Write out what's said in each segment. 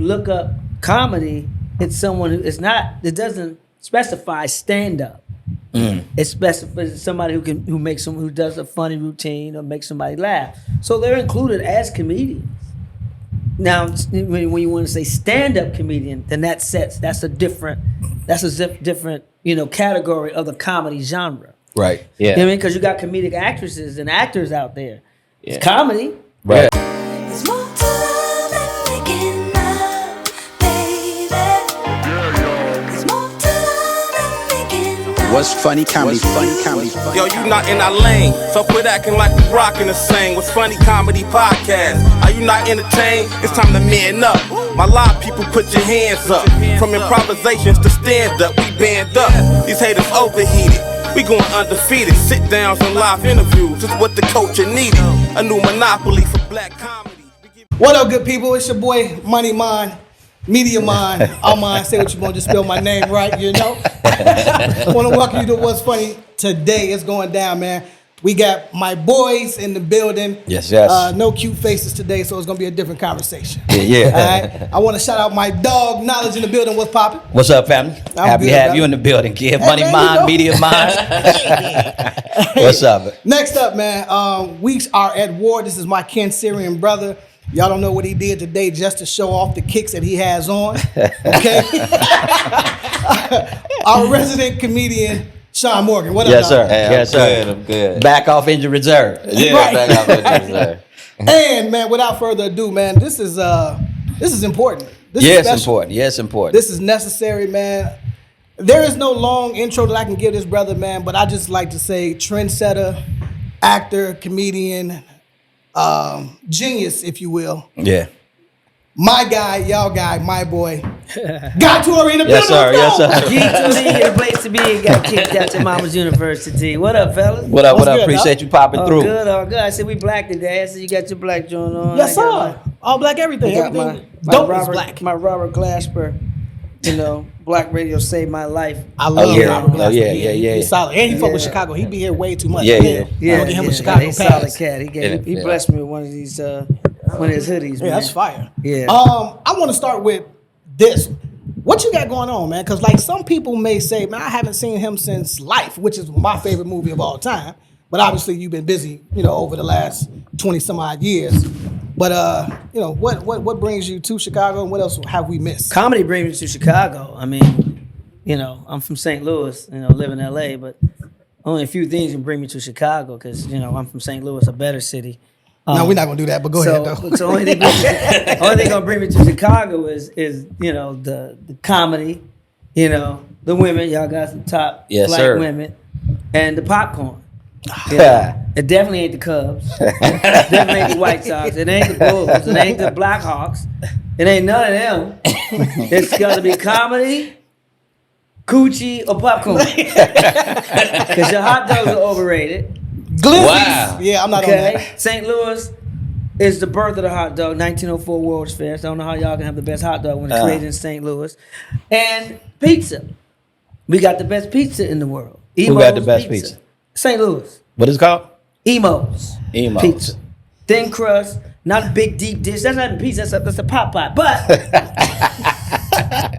look up comedy, it's someone who it doesn't specify stand up. It specifies somebody who does a funny routine or makes somebody laugh. So they're included as comedians. Now, when you want to say stand up comedian, then that's a different category of the comedy genre. Right. Yeah. You know what I mean? Because you got comedic actresses and actors out there. Yeah. It's comedy. Right. There's more to love than making love, baby. There's more to love than making love. What's funny comedy? Yo, you not in our lane, so quit acting like we rockin' the same. What's funny comedy podcast? Are you not entertained? It's time to man up. My live people, put your hands up. From improvisations to stand up, we band up. These haters overheated. We going undefeated. Sit downs and live interviews. It's what the culture needed. A new monopoly for black comedy. What up, good people? It's your boy Money Mind, Media Mind. All mine. Say what you want. Just spell my name right. You know. I want to welcome you to What's Funny today. It's going down, man. We got my boys in the building. Yes. No cute faces today, so it's gonna be a different conversation. Yeah. All right. I want to shout out my dog Knowledge in the building. What's poppin'? What's up, family? Happy to have you in the building, kid. Money man, Mind, you know. Media Mind. What's up? Next up, man. We are at war. This is my Ken Syrian brother. Y'all don't know what he did today just to show off the kicks that he has on. Okay. Our resident comedian, Sean Morgan. What up, Yes, sir. dog? Hey, Yes, sir. I'm good. Back off injured reserve. Yeah, Right. back off injured reserve. And man, without further ado, man, this is important. This is Yes, special. important. Yes, important. This is necessary, man. There is no long intro that I can give this brother, man, but I just like to say trendsetter, actor, comedian, genius, if you will. Yeah. My guy, y'all guy, my boy. Got Torry in the Yes, building. sir. Yes, Let's sir. G2D, the place to be. Got kicked out to Mama's University. What up, fellas? What up? What's What up? good, Appreciate dog? you popping Oh, through. good, oh, good. I said we black today. I said you got your black joint on. Yes, I got sir. All black everything. my, got Everything my dope is Robert, black. My Robert Glasper, black radio saved my life. I love yeah. Robert Glasper. Yeah. He's solid. And he fuck with Yeah. Chicago. He be here way too much. Yeah. Look at him with Chicago he's pass. solid cat. He Yeah. blessed me with one of these, one of his hoodies. Yeah, man. that's fire. Yeah. I want to start with this. What you got going on, man? Because like some people may say, man, I haven't seen him since Life, which is my favorite movie of all time. But obviously you've been busy, over the last 20 some odd years. But what brings you to Chicago, and what else have we missed? Comedy brings me to Chicago. I mean, I'm from St. Louis, live in LA, but only a few things can bring me to Chicago because, I'm from St. Louis, a better city. No, we're not gonna do that. But go ahead, though. So only thing gonna bring me to Chicago is the comedy, the women. Y'all got some top Yes, black sir. women, and the popcorn. Yeah. It definitely ain't the Cubs. Definitely ain't the White Sox. It ain't the Bulls. It ain't the Blackhawks. It ain't none of them. It's got to be comedy, coochie, or popcorn. Because your hot dogs are overrated. Glizzies. Wow. Yeah, I'm not on Okay, that. St. Louis is the birth of the hot dog. 1904 World's Fair. So I don't know how y'all can have the best hot dog when it's created in St. Louis. And pizza. We got the best pizza in the world. Who got the best pizza? St. Louis. What is it called? Emo's. Emo's. Pizza. Thin crust, not a big deep dish. That's not even pizza. That's a pot pot. But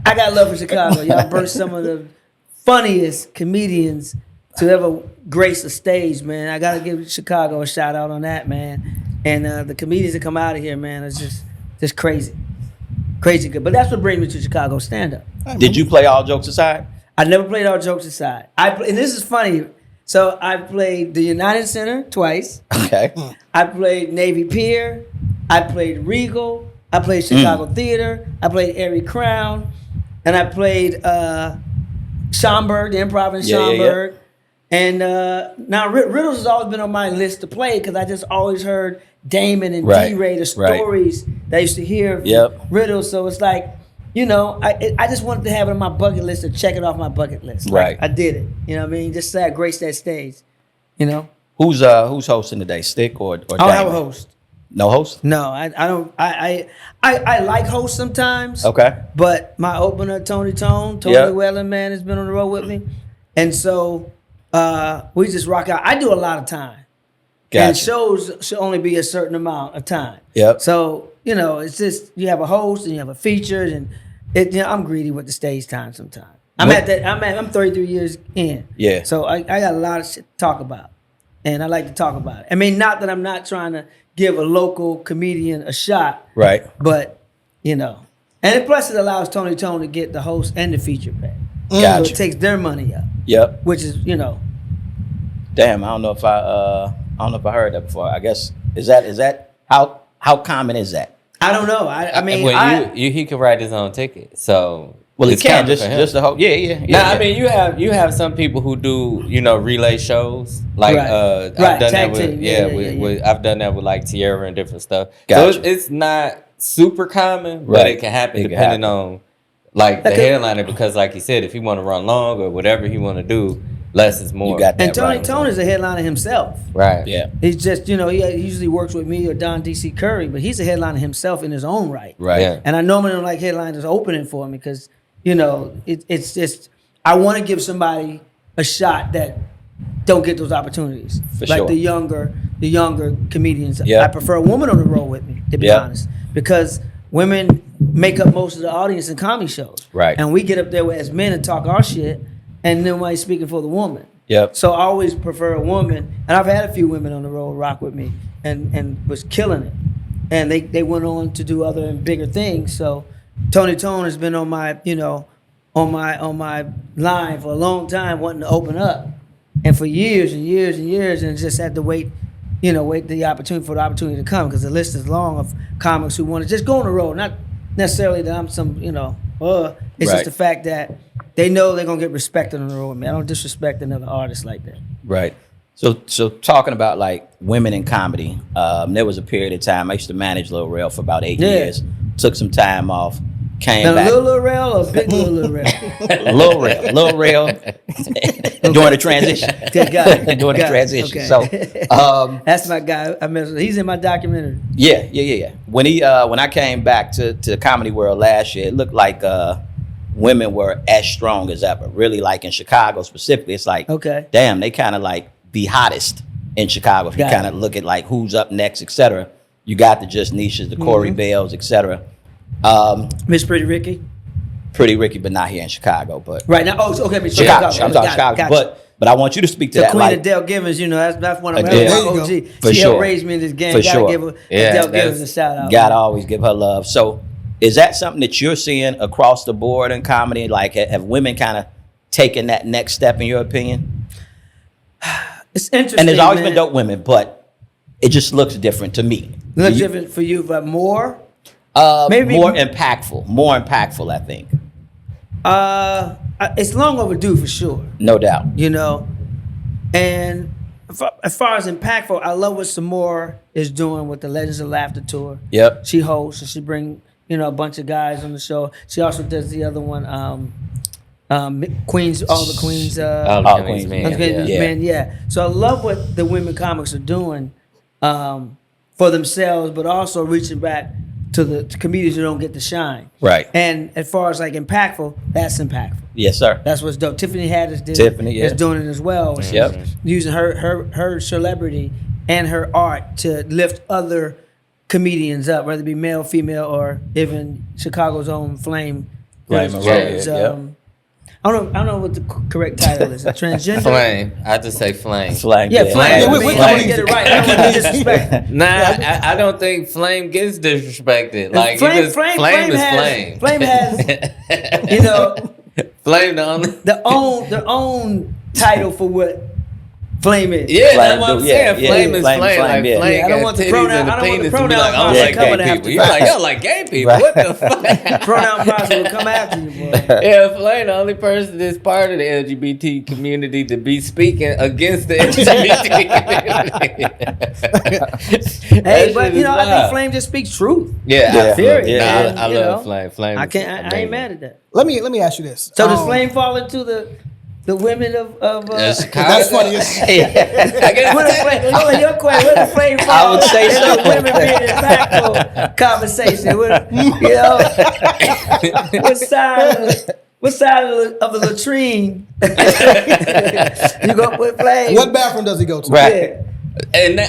I got love for Chicago. Y'all birthed some of the funniest comedians to ever grace a stage, man. I gotta give Chicago a shout out on that, man. And the comedians that come out of here, man, it's just crazy, crazy good. But that's what brings me to Chicago stand up. Did you play All Jokes Aside? I never played All Jokes Aside. And this is funny. So I played the United Center twice. Okay. I played Navy Pier. I played Regal. I played Chicago Theater. I played Erie Crown. And I played Schaumburg, the Improv in Yeah. Schaumburg. And now Riddles has always been on my list to play because I just always heard Damon and Right. D-Ray, the Right. stories that I used to hear from Yep. Riddles. So it's like, I just wanted to have it on my bucket list to check it off my bucket list. Like, Right. I did it. You know what I mean? Just say I graced that stage. Who's hosting today? Stick or I don't have a Damon? host. No host? No, I don't. I like hosts sometimes. Okay. But my opener, Tony Yep. Llewellyn, man, has been on the road with me, and so we just rock out. I do a lot of time, and Gotcha. shows should only be a certain amount of time. Yep. So you know, it's just you have a host and you have a featured, and I'm greedy with the stage time sometimes. I'm 33 years in. Yeah. So I got a lot of shit to talk about, and I like to talk about it. I mean, not that I'm not trying to give a local comedian a shot, Right. but you know, and plus it allows Tony Tone to get the host and the feature paid. So Gotcha. it takes their money up, Yep. which is, you know, Damn, I don't know if I heard that before. I guess is that how common is that? I don't know. I mean, well, he could write his own ticket, so Well, he it's can counted for him. just the whole. Yeah. Nah, I mean, you have some people who do, you know, relay shows. Like Right. I've Right, done tag that with team. Yeah, with I've done that with like Tierra and different stuff. Gotcha. So it's not super common, but Right. it can happen It can depending happen. on like the Okay. headliner, because like you said, if he want to run long or whatever he want to do, less is more. You got that and Tony right. Tone is a headliner himself. right. Yeah. He's just, you know, he usually works with me or Don DC Curry, but he's a headliner himself in his own right. Right. Yeah. And I normally don't like headliners opening for me because, you know, it's just, I want to give somebody a shot that don't get those opportunities. For like sure. the younger comedians. Yeah. I prefer a woman on the road with me, to be Yeah. honest, because women make up most of the audience in comedy shows. Right. And we get up there as men and talk our shit, and nobody's speaking for the woman. Yep. So I always prefer a woman, and I've had a few women on the road rock with me, and was killing it, and they went on to do other and bigger things. So Tony Tone has been on my, you know, on my line for a long time, wanting to open up, and for years and years and years, and just had to wait the opportunity to come, because the list is long of comics who want to just go on the road. Not necessarily that I'm some, you know, it's Right. just the fact that they know they're gonna get respected on the road with me. I don't disrespect another artist like that. Right. So talking about like women in comedy, there was a period of time I used to manage Lil Rel for about 8 Yeah. years. Took some time off, came Now, back. Lil Rel or Big Lil Rel? Lil Rel during the transition. Got it. During the Got it. transition. Okay. So That's my guy. I mean, he's in my documentary. yeah. When I came back to the comedy world last year, it looked like women were as strong as ever. Really, like in Chicago specifically, it's like, Okay. damn, they kind of like the hottest in Chicago. If you Got it. kind of look at like who's up next, etc. You got the Just Nishas, the Corey Mm-hmm. Bells, etc. Miss Pretty Ricky. Pretty Ricky, but not here in Chicago. But Right now, okay, Miss Chicago, Chicago. I'm talking Chicago. But I want you to speak to the that. Queen Like, Adele Givens, you know, that's one of Adele. my There you OG. For She sure. helped raise me in this game. For Gotta sure. give Yeah, Adele that's- Givens a shout out. gotta always give her love. So, is that something that you're seeing across the board in comedy? Like, have women kind of taken that next step, in your opinion? It's interesting. And there's always man. been dope women, but it just looks different to me. Looks You- different for you, but more. Maybe Maybe- more impactful, I think. It's long overdue for sure. No doubt. You know, and as far as impactful, I love what Samora is doing with the Legends of Laughter tour. Yep. She hosts and she bring, you know, a bunch of guys on the show. She also does the other one, Queens, all the Queens. All Queens, man. Okay, yeah. man, yeah. So I love what the women comics are doing for themselves, but also reaching back to the comedians who don't get to shine. Right. And as far as like impactful, that's impactful. Yes, sir. That's what's dope. Tiffany Haddish Tiffany, is yeah. doing it as well. She's Yep. using her celebrity and her art to lift other comedians up, whether it be male, female, or even Chicago's own Flame. Flame who's- Monroe, who's, yeah. I don't know what the correct title is. A transgender. Flame. I just say flame. Flame. Yeah, Flame. Yeah, I we mean, can I use get it. it right. I don't want to disrespect. Nah, I don't think Flame gets disrespected. Like Flame- it just, Flame- flame Flame is has- flame. Flame has, you know, Flame the only. their own title for what Flame is. Yeah, Flame that's what I'm do- saying. yeah, flame yeah, is flame, flame. Like yeah. flame Yeah, I don't got want the titties pronoun- and the I don't want the penis and be pronoun like, I process don't like coming gay after people. You're like, y'all like gay people. Right. What the fuck? Pronoun process will come after you, boy. Yeah, Flame the only person that's part of the LGBT community to be speaking against the LGBT community. Hey, but you know, I think Flame just speaks truth. Yeah, Yeah. absolutely. Period. Nah, And, I you love know, Flame. Flame. I is can't. I amazing. ain't mad at that. Let me ask you this. So does Flame fall into the women of? Chicago. That's funny. It's- I guess Where the Flame, oh, your question, where the Flame fall? I would say in so. the women being impactful conversation. You know, what side of the latrine you go with Flame? what bathroom does he go to? Right. Yeah. And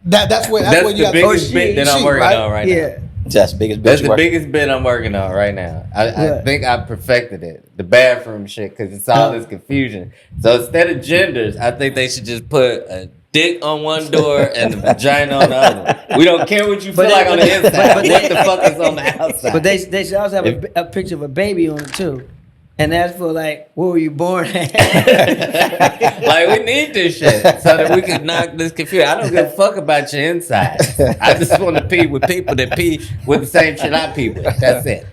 That's where that's you the got biggest she- bit that I'm she, working right? on right Yeah. That's the biggest bit. That's you the work- biggest bit I'm working on right now. I What? think I perfected it. The bathroom shit, because it's all this confusion. So instead of genders, I think they should just put a dick on one door and a vagina on the other. We don't care what you feel like on the inside. What the fuck is on the outside? But they should also have a picture of a baby on it too. And that's for like, where were you born at? Like, we need this shit so that we can knock this confusion. I don't give a fuck about your inside. I just want to pee with people that pee with the same shit I pee with. That's it.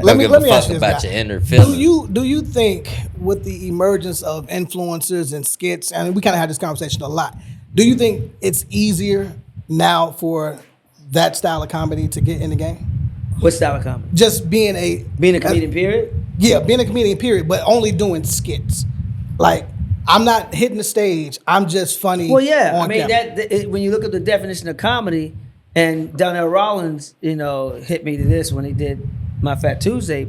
Let me give a ask fuck you this, about guy. your inner feelings. Do you think with the emergence of influencers and skits, and we kind of had this conversation a lot, do you think it's easier now for that style of comedy to get in the game? What style of comedy? Just being a comedian, period? Yeah, being a comedian, period, but only doing skits. Like, I'm not hitting the stage. I'm just funny. Well, yeah. on I mean, camera. when you look at the definition of comedy, and Donnell Rawlins, hit me to this when he did my Phat Tuesday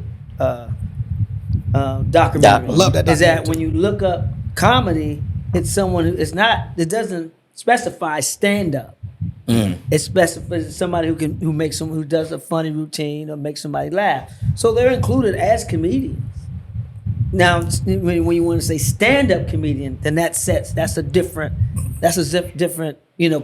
documentary. Love that Is that documentary, when you look up comedy, it's someone who it doesn't specify stand up. It's specifies somebody who does a funny routine or makes somebody laugh. So they're included as comedians. Now, when you want to say stand-up comedian, then that's a different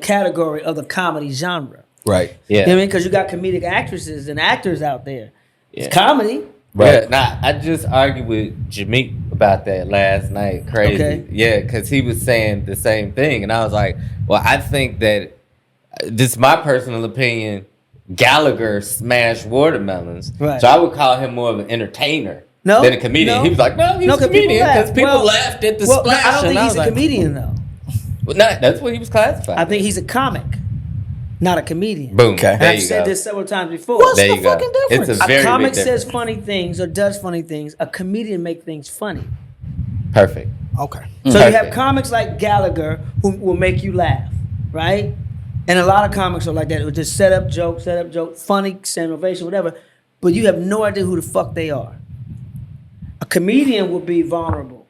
category of the comedy genre. Right. Yeah. You know what I mean? Because you got comedic actresses and actors out there. Yeah. It's comedy. Right. Yeah, nah, I just argued with Jamie about that last night. Crazy. Okay. Yeah, because he was saying the same thing. And I was like, well, I think that, this is my personal opinion, Gallagher smashed watermelons. Right. So I would call him more of an entertainer No, than a comedian. no. He was like, no, he's a 'cause comedian because people Well, laughed at the well, splash. I don't think and I he's was a like, comedian, though. Well, that's what he was classified. I think he's a comic, not a comedian. Boom. Okay. And There I've you said go. this several times before. What's There the you go. fucking difference? It's a A very comic big says difference. funny things or does funny things. A comedian makes things funny. Perfect. Okay. So you have Perfect. comics like Gallagher who will make you laugh, right? And a lot of comics are like that. It would just set up joke, funny, stand ovation, whatever. But you have no idea who the fuck they are. A comedian will be vulnerable.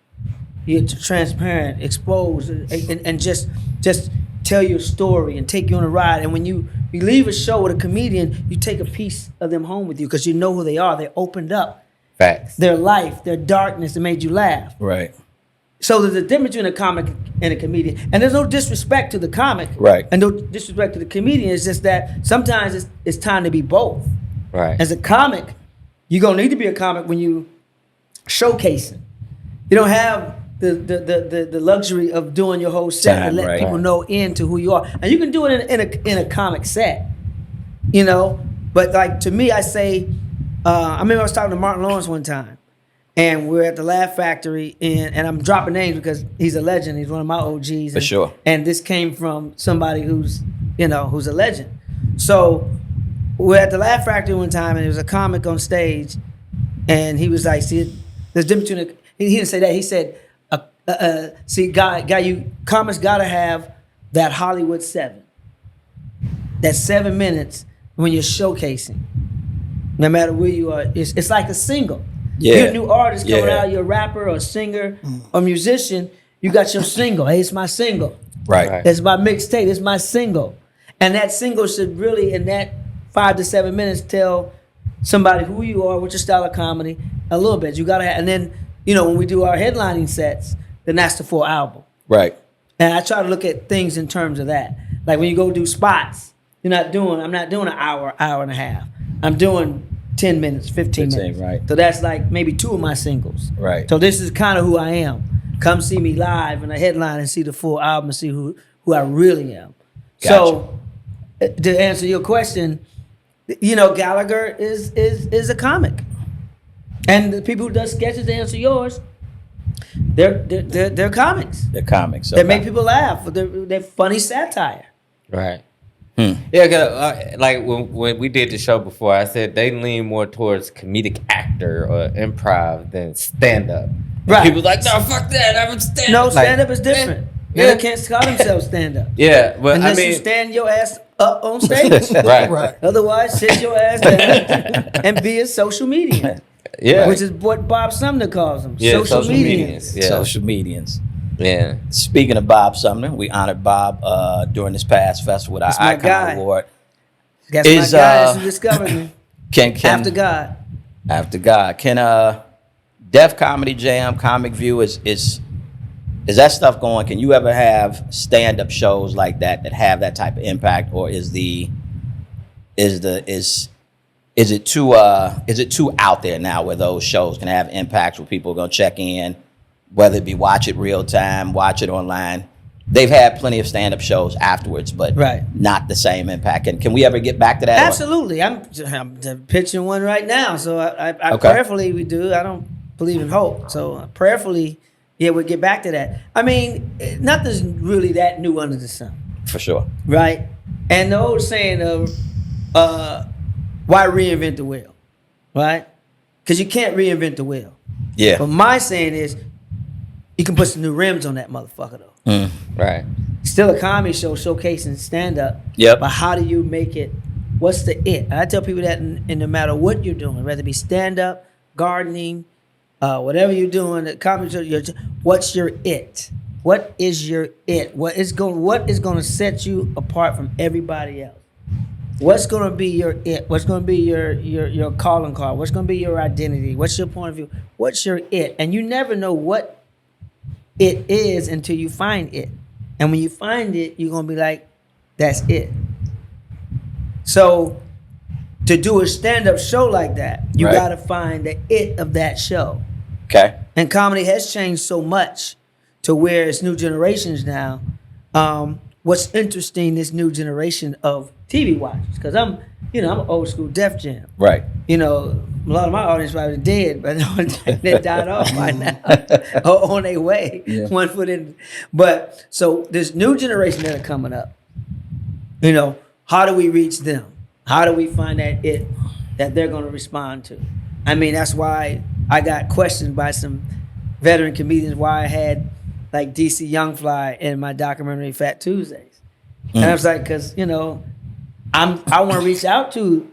You're transparent, exposed, and just tell your story and take you on a ride. And when you leave a show with a comedian, you take a piece of them home with you because you know who they are. They opened up Facts. their life, their darkness, and made you laugh. Right. So there's a difference between a comic and a comedian. And there's no disrespect to the comic. Right. And no disrespect to the comedian. It's just that sometimes it's time to be both. Right. As a comic, you're going to need to be a comic when you showcasing. You don't have the luxury of doing your whole set and let Right. people know into who you are. And you can do it in a comic set, But like to me, I say, I remember I was talking to Martin Lawrence one time, and we're at the Laugh Factory, and I'm dropping names because he's a legend. He's one of my OGs. For sure. And this came from somebody who's a legend. So we're at the Laugh Factory one time, and there was a comic on stage, and he was like, "See, there's a difference between he didn't say that. He said, see, comics gotta have that Hollywood 7. That 7 minutes when you're showcasing. No matter where you are, it's like a single. Yeah. You're a new artist coming Yeah. out, you're a rapper or a singer or musician, you got your single. Hey, it's my single. Right. It's my mixtape, it's my single. And that single should really, in that 5 to 7 minutes, tell somebody who you are, what your style of comedy, a little bit. You gotta have, and then, when we do our headlining sets, then that's the full album. Right. And I try to look at things in terms of that. Like when you go do spots, I'm not doing an hour and a half. I'm doing 10 minutes, 15 minutes. Right. So that's like maybe 2 of my singles. Right. So this is kind of who I am. Come see me live in a headline and see the full album and see who I really am. So to answer your question, Gallagher is a comic. And the people who does sketches to answer yours, they're comics. They're comics. They make people laugh. They're funny satire. Right. Yeah, 'cause, like when we did the show before, I said they lean more towards comedic actor or improv than stand up. Right. People like, no, fuck that. I'm stand No, up. stand up is different. Yeah. They can't call themselves stand up. Yeah, but Unless I you mean, stand your ass up on stage. right. Right. Otherwise, sit your ass down and be a social median. Yeah. Which is what Bob Sumner calls them. Yeah, social social medians. medians. Yeah. Social medians. Yeah. Speaking of Bob Sumner, we honored Bob during this past festival with our That's my Icon guy. Award. That's Is, my guy who discovered me. Can After God. After God. Can Def Comedy Jam, Comic View is that stuff going? Can you ever have stand-up shows like that have that type of impact, or is it too out there now where those shows can have impacts where people are gonna check in, whether it be watch it real time, watch it online? They've had plenty of stand-up shows afterwards, but not the same impact. And can we ever get back to that? Absolutely. I'm pitching one right now. So I prayerfully we do. I don't believe in hope. So prayerfully, yeah, we'll get back to that. I mean, nothing's really that new under the sun. For sure. Right? And the old saying of why reinvent the wheel? Right? Because you can't reinvent the wheel. Yeah. But my saying is you can put some new rims on that motherfucker though. Right. Still a comedy show showcasing stand-up. Yep. But how do you make it? What's the it? And I tell people that in no matter what you're doing, whether it be stand-up, gardening, whatever you're doing, the comedy show, what's your it? What is your it? What is going to set you apart from everybody else? What's going to be your it? What's going to be your calling card? What's going to be your identity? What's your point of view? What's your it? And you never know what it is until you find it. And when you find it, you're going to be like, that's it. So to do a stand-up show like that, you got to find the it of that show. Okay. And comedy has changed so much to where it's new generations now. What's interesting, this new generation of TV watchers, because I'm an old school Def Jam. Right. You know, a lot of my audience probably dead, but they died off by now, or on their way, 1 foot in. But so this new generation that are coming up, you know, how do we reach them? How do we find that it that they're going to respond to? I mean, that's why I got questioned by some veteran comedians why I had like DC Young Fly in my documentary Phat Tuesdays. And I was like, because, you know, I want to reach out to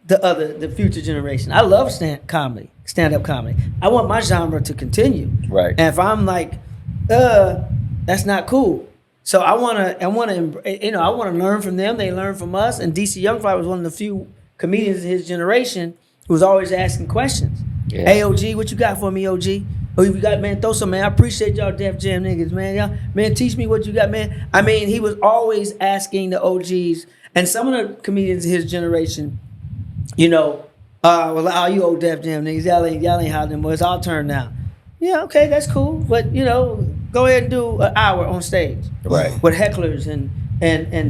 the future generation. I love stand-up comedy. I want my genre to continue. Right. And if I'm like, that's not cool. So I want to learn from them. They learn from us. And DC Young Fly was one of the few comedians in his generation who was always asking questions. Yeah. Hey, OG, what you got for me, OG? Oh, you got, man, throw some, man. I appreciate y'all Def Jam niggas, man. Y'all, man, teach me what you got, man. I mean, he was always asking the OGs. And some of the comedians in his generation, you know, you old Def Jam niggas, y'all ain't hot no more. It's our turn now. Yeah, okay, that's cool. But, you know, go ahead and do an hour on stage. Right. With hecklers and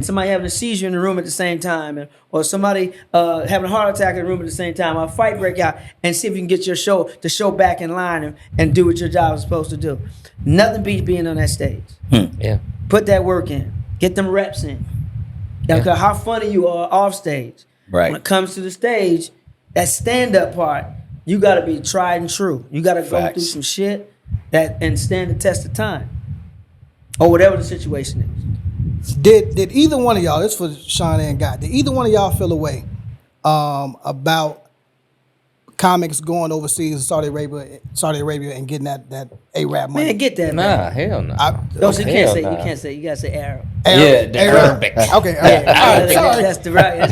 somebody having a seizure in the room at the same time, or somebody having a heart attack in the room at the same time, or a fight break out, and see if you can get the show back in line and do what your job is supposed to do. Nothing beats being on that stage. Yeah. Put that work in. Get them reps in. Now, because how funny you are off stage. Right. When it comes to the stage, that stand-up part, you got to be tried and true. You got to go through some shit and stand the test of time, or whatever the situation is. Did either one of y'all, this is for Sean and Guy, did either one of y'all feel a way about comics going overseas to Saudi Arabia and getting that Arab money? Man, get that, Nah, man. hell no. You can't say, you gotta say Arab. Yeah, the Arabic. Okay, all right. Sorry. That's the right.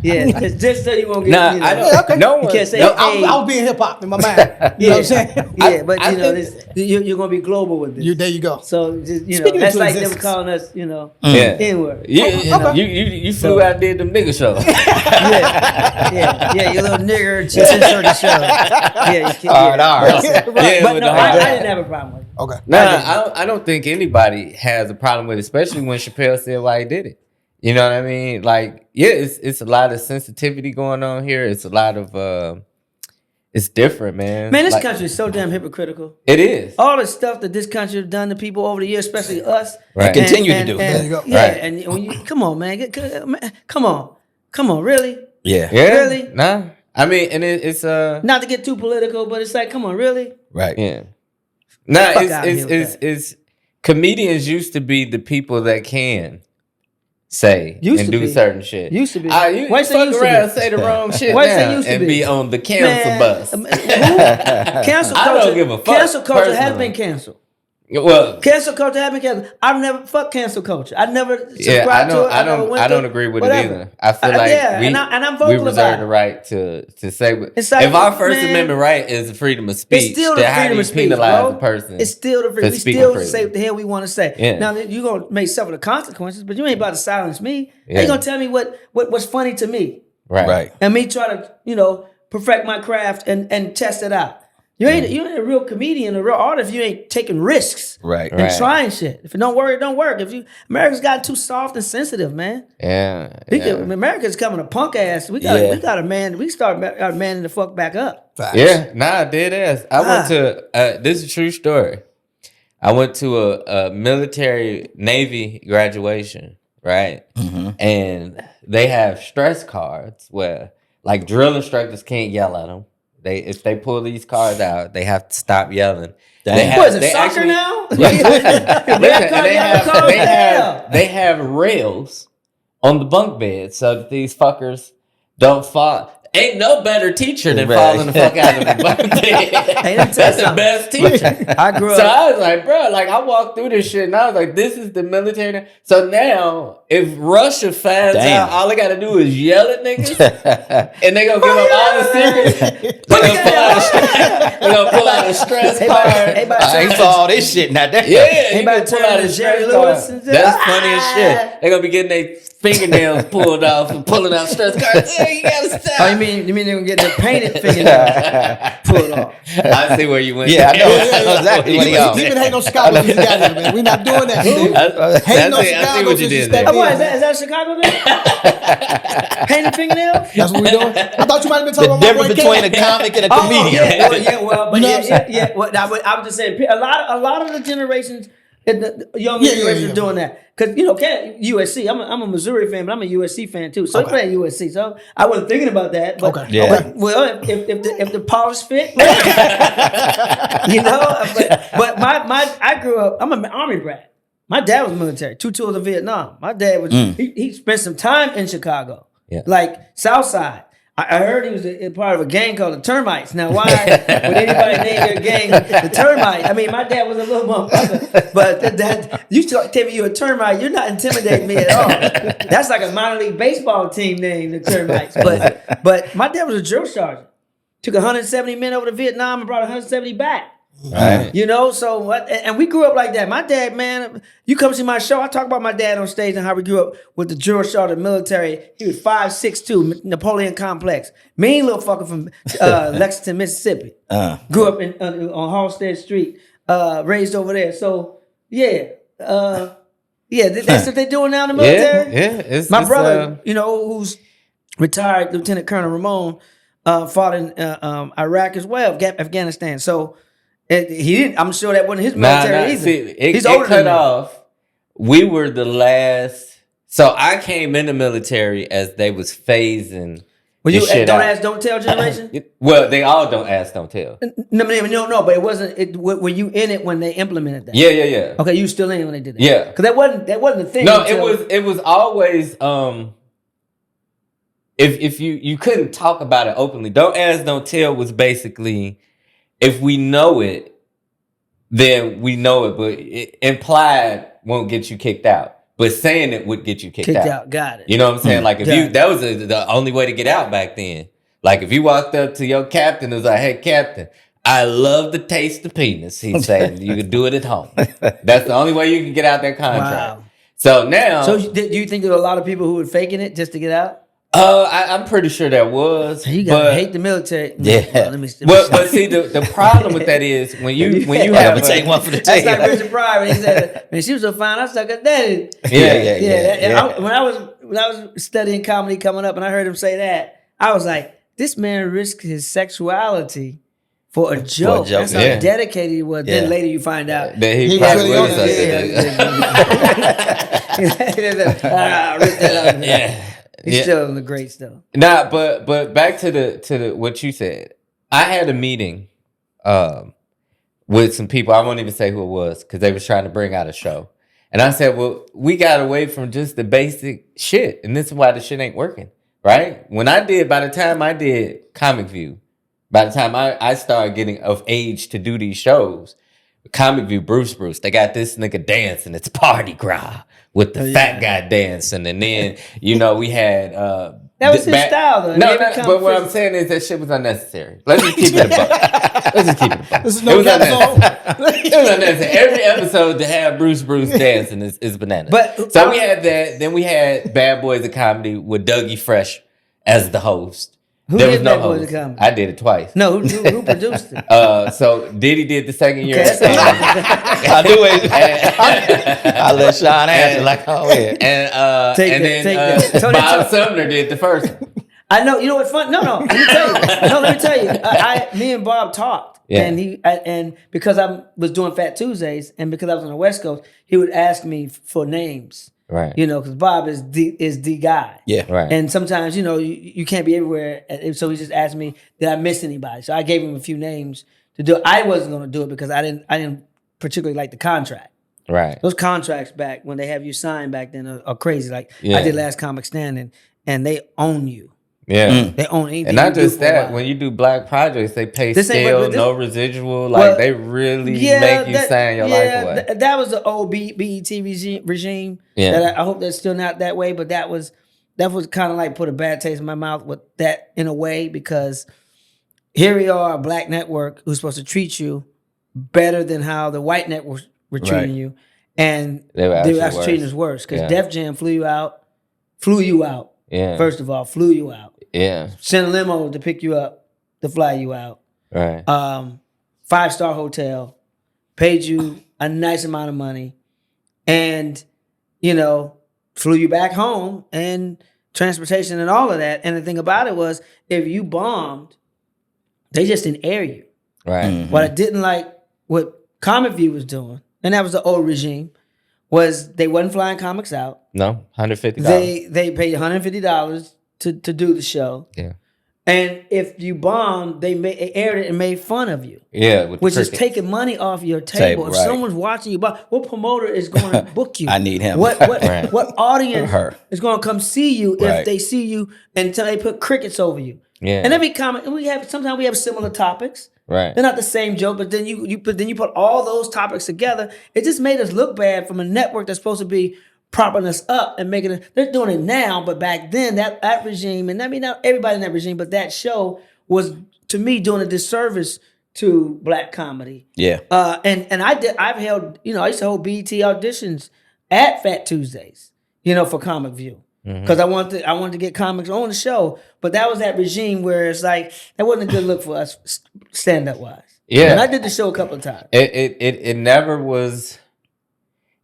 Yeah, just so you won't get. Nah, you know, I don't. Okay. No You one. can't say. no, hey. I was being hip hop in my mind. You know what I'm saying? Yeah, but I you know, think- you're gonna be global with this. There you go. So just, you know, Speaking that's into like them existence. calling us, you know, Yeah. N-word. You flew out there them nigga shows. Yeah, you little nigger just insert the show. Yeah, you can't. All right. Yeah, But with no, the I hard- didn't have a problem with it. Okay. Nah, I don't think anybody has a problem with it, especially when Chappelle said why he did it. You know what I mean? Like, yeah, it's a lot of sensitivity going on here. It's a lot of it's different, man. Man, this Like, country is so damn hypocritical. it is. All the stuff that this country has done to people over the years, especially us, Right. And continue to do. There you go. Yeah, Right. and when you come on, man, come on, really? Yeah. Yeah. Really? Nah. I mean, and it's Not to get too political, but it's like, come on, really? Right. yeah. Nah, Fuck out here with it's comedians used to be the people that can say Used and to do be. certain shit. Used to be. You Why say fuck used to around, be? say the wrong shit Why say now, used to and be? be on the cancel Man, bus. Cancel I culture. don't give a fuck, Cancel culture has personally. been canceled. Well, Cancel culture happened. I've never fuck cancel culture. I never subscribed yeah, to it. I don't agree with it either. I feel like and I'm vocal we about reserve it. the right to say. It's like, if our First man, Amendment right is the freedom of It's speech, still the then how do freedom you of speech, penalize bro. a person? It's still the freedom. for We speaking still freely? say what the hell we want to say. Yeah. Now you're gonna may suffer the consequences, but you ain't about to silence me. Yeah. You gonna tell me what's funny to me, Right. and me try to perfect my craft and test it out. You ain't a real comedian, a real artist. If you ain't taking risks, Right. and Right. trying shit. If it don't work, it don't work. America's gotten too soft and sensitive, man. Yeah. America's coming a punk ass. We got a man. We start manning the fuck back up. Facts. Yeah, nah, dead ass. I went to this is a true story. I went to a military Navy graduation, right? And they have stress cards where like drill instructors can't yell at them. If they pull these cards out, they have to stop yelling. Damn. What is it, soccer now? Listen, they have rails on the bunk bed so that these fuckers don't fall. Ain't no better teacher than Right. falling the fuck out of the bunk bed. Hey, let me tell you That's the something. best teacher. I grew So up. I was like, bro, like I walked through this shit and I was like, this is the military. So now, if Russia finds Damn. out, all they gotta do is yell at niggas, and they gonna give up all the secrets. They gonna pull out a stress card. I ain't saw all this shit now. Yeah, you Everybody can pull turn out to a Jerry stress Lewis card. and shit. That's funny as shit. They gonna be getting their fingernails pulled off and pulling out stress cards. Yeah, you gotta stop. Oh, you mean they're gonna get their painted fingernails pulled off? I see where you went. Yeah, I know. I know exactly what he on. He been hating on Chicago since he got here, man. We're not doing that. Steve. Hating on I see Chicago what you since he did stepped there. Oh, what, in. is that Chicago then? Painted fingernails? That's what we're doing. I thought you might have been talking The about my difference boy between a Ken. comic and a Oh, comedian. but You know what I'm saying? Well, I was just saying, a lot of the generations, the younger generations yeah. doing that. Because, USC, I'm a Missouri fan, but I'm a USC fan too. So he played USC. So I wasn't thinking about that. But, Okay. Yeah. but, well, if the polish fit, but I grew up, I'm an Army brat. My dad was military, 2 tours of Vietnam. My dad was, he spent some time in Chicago, Yeah. like South Side. I heard he was a part of a gang called the Termites. Now, why would anybody name their gang the Termites? I mean, my dad was a little motherfucker, but that you tell me you're a termite, you're not intimidating me at all. That's like a minor league baseball team name, the Termites. But my dad was a drill sergeant. Took 170 men over to Vietnam and brought 170 back. Right. So what? And we grew up like that. My dad, man, you come see my show. I talk about my dad on stage and how we grew up with the drill sergeant military. He was 5'6", Napoleon complex, mean little fucker from Lexington, Mississippi. Grew up on Halstead Street, raised over there. So that's what they doing now in the military. Yeah. My brother, who's retired Lieutenant Colonel Ramon, fought in Iraq as well, Afghanistan. So. He didn't. I'm sure that wasn't his military either. See, He's older cut than me. off. We were the last. So I came in the military as they was phasing. Well, this you shit don't out. ask, don't tell generation. Well, they all don't ask, don't tell. No, but it wasn't. Were you in it when they implemented that? Yeah. Okay, you were still in it when they did that. Yeah. because that wasn't the thing. No, until- it was always if you couldn't talk about it openly. Don't ask, don't tell was basically if we know it, then we know it, but it implied won't get you kicked out. But saying it would get you kicked out. Got it. You know what I'm saying? Like if Got you it. that was the only way to get out back then. Like if you walked up to your captain and was like, "Hey, captain, I love the taste of penis," he'd say, "You could do it at home." That's the only way you can get out that contract. Wow. So now, So do you think there were a lot of people who were faking it just to get out? I'm pretty sure there was. You gotta but, hate the military. Yeah. Well, let me but see, the problem with that is when you Yeah, have but take one for the That's team. like Richard Pryor when he said, "Man, she was so fine, I suck her daddy." Yeah. When I was studying comedy coming up, and I heard him say that, I was like, "This man risked his sexuality for a joke." joke, That's how yeah. dedicated he was. Yeah. Then later you find out. that he He probably was was really like, yeah. He's still in the great stuff. Nah, but back to the what you said. I had a meeting with some people. I won't even say who it was because they was trying to bring out a show. And I said, well, we got away from just the basic shit. And this is why the shit ain't working. Right? By the time I did Comic View, by the time I started getting of age to do these shows, Comic View Bruce. They got this nigga dancing. It's party gras with the fat guy dancing, and then we had That was his style, though. No, but what I'm saying is that shit was unnecessary. Let's just keep it a buck. This is no It was calzone. It was unnecessary. Every episode to have Bruce dancing is bananas. But so we had that. Then we had Bad Boys of Comedy with Dougie Fresh as the host. Who There did was no Bad Boys of host. Comedy? I did it twice. No, who produced it? So Diddy did the second year. Okay, that's I do it. I let Sean answer like, oh yeah. And Take and that, then take that. Tony Bob Tuck. Sumner did the first one. I know. You know what's fun? No. Let me tell you. Let me tell you. Me and Bob talked, Yeah. and because I was doing Phat Tuesdays, and because I was on the West Coast, he would ask me for names. Right. Because Bob is the guy. Yeah. Right. And sometimes you can't be everywhere, and so he just asked me, did I miss anybody? So I gave him a few names to do. I wasn't going to do it because I didn't particularly like the contract. Right. Those contracts back when they have you sign back then are crazy. Like Yeah. I did Last Comic Standing, and they own you. Yeah. They own anything. And not you do just for a that, while. when you do black projects, they pay This ain't- scale, but this- no residual. Like Well, they really make you sign your life away. That was the old BET regime. Yeah. That I hope that's still not that way, but that was kind of like put a bad taste in my mouth with that in a way, because here we are, a black network who's supposed to treat you better than how the white networks were treating Right. you, and They were actually treating us worse because Yeah. Def Jam flew you out. Yeah. First of all, flew you out. Yeah. Sent a limo to pick you up, to fly you out. Right. 5-star hotel, paid you a nice amount of money, and flew you back home, and transportation and all of that. And the thing about it was, if you bombed, they just didn't air you. Right. What I didn't like, what Comic View was doing, and that was the old regime, was they wasn't flying comics out. No, $150. They paid $150 to do the show. Yeah. And if you bombed, they aired it and made fun of you. Yeah. With the Which is crickets. taking money off your table. If right. someone's watching you, what promoter is going to book you? I need him. What Right. what audience Her. is going to come see you Right. if they see you until they put crickets over you? Yeah. And every comment, and sometimes we have similar topics. Right. They're not the same joke, but then you put all those topics together. It just made us look bad from a network that's supposed to be propping us up and making it. They're doing it now, but back then that regime, and I mean not everybody in that regime, but that show was, to me, doing a disservice to black comedy. Yeah. And I've held, I used to hold BET auditions at Phat Tuesdays, for Comic View. Because I wanted to get comics on the show, but that was that regime where it's like that wasn't a good look for us stand up wise. Yeah. And I did the show a couple of times. It never was.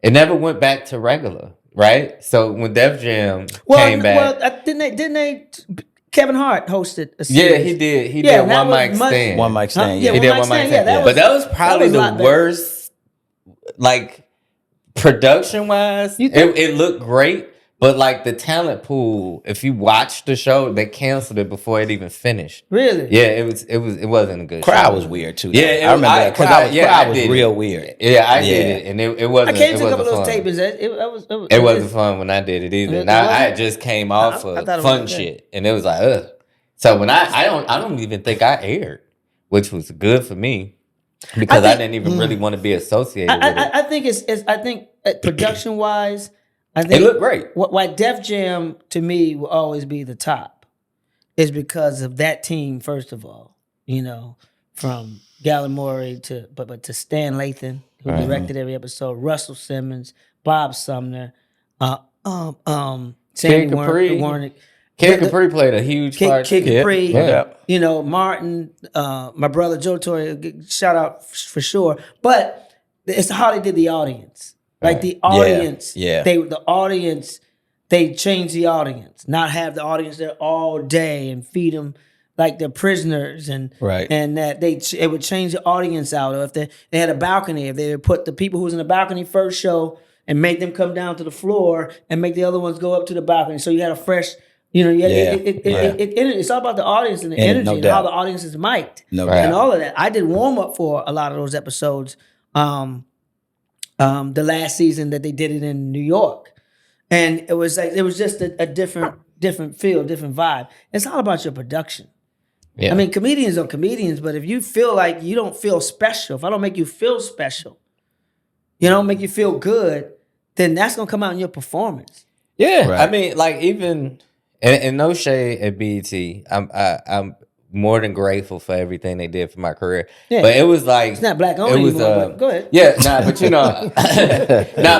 It never went back to regular, right? So when Def Jam came back, Didn't they? Kevin Hart hosted a series. yeah, he did. He Yeah, did that one was mic much- stand. One mic stand. Yeah, Yeah. He one did mic one mic stand, stand. yeah, that But that was probably that was a the lot better. worst, like production wise. You think- It looked great, but like the talent pool. If you watch the show, they canceled it before it even finished. Really? Yeah, it wasn't a good Crowd show. was weird too. Yeah, I remember that because crowd crowd was did it. real weird. Yeah, I did Yeah. it, and it wasn't. I came it to a couple of wasn't those fun. tapings. It wasn't fun when I did it either. It And I wasn't? had just came off I of thought it was fun okay. shit, and it was like, ugh. So when I don't even think I aired, which was good for me because I think- didn't even really want to be associated with it. I think I think production wise, I think It looked great. Why Def Jam to me will always be the top is because of that team. First of all, from Gallimore to Stan Lathan, who directed every episode, Russell Simmons, Bob Sumner, Sandy Capri. Warnick. Kid Capri played a huge part. Kid Capri, Yeah. Martin, my brother Joe Torry, shout out for sure. But it's how they did the audience. Like the audience, Yeah. the audience, they changed the audience, not have the audience there all day and feed them like they're prisoners and Right. and that it would change the audience out. Or if they had a balcony, if they would put the people who was in the balcony first show and make them come down to the floor and make the other ones go up to the balcony. So you had a fresh, it's all about the audience and the And energy no and doubt. how the audience is mic'd No Right. and all of that. I did warm up for a lot of those episodes. The last season that they did it in New York, and it was just a different feel, different vibe. It's all about your production. Yeah. I mean, comedians are comedians, but if you feel like you don't feel special, if I don't make you feel special, you don't make you feel good, then that's gonna come out in your performance. Yeah, Right. I mean, like even and no shade at BET. I'm more than grateful for everything they did for my career. Yeah. But it was like It's not black owned anymore, but go ahead. Yeah, nah, but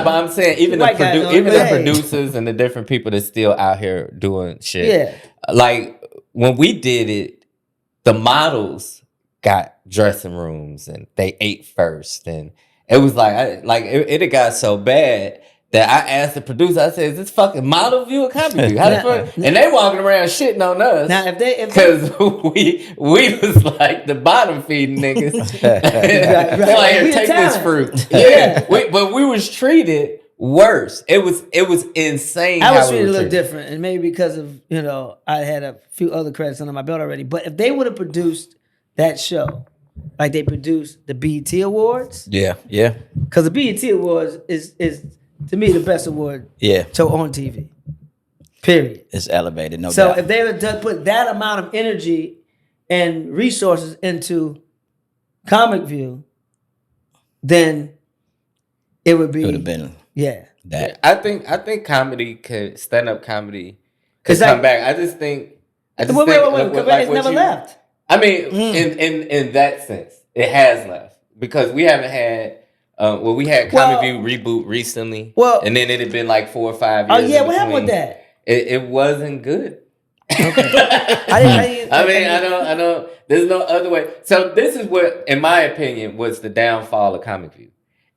but I'm saying even White guy owned it, even but the hey. producers and the different people that's still out here doing shit. Yeah. Like when we did it, the models got dressing rooms and they ate first, and it was like it had got so bad that I asked the producer, I said, "Is this fucking model view or comedy view? How the fuck?" And they walking around shitting on us. Now, if they Because we was like the bottom feeding niggas. They're like, We here, the take this talent. fruit. Yeah. But we was treated worse. It was insane. I was how we treated a were little different, and maybe because of I had a few other credits under my belt already. But if they would have produced that show, like they produced the BET Awards, Yeah, yeah, because the BET Awards is to me the best award yeah. show on TV. Period. It's elevated, no So doubt. if they would have put that amount of energy and resources into Comic View, then it would be it would have been yeah. that. I think comedy stand up comedy could It's like- come back. I just think Wait, think, it's what never you- left. I mean, in that sense, it has left because we haven't had. We had Comedy View reboot recently. Well- and then it had been like 4 or 5 Oh years. yeah, in what happened with between. that? It wasn't good. I I don't. There's no other way. So this is what, in my opinion, was the downfall of Comic View.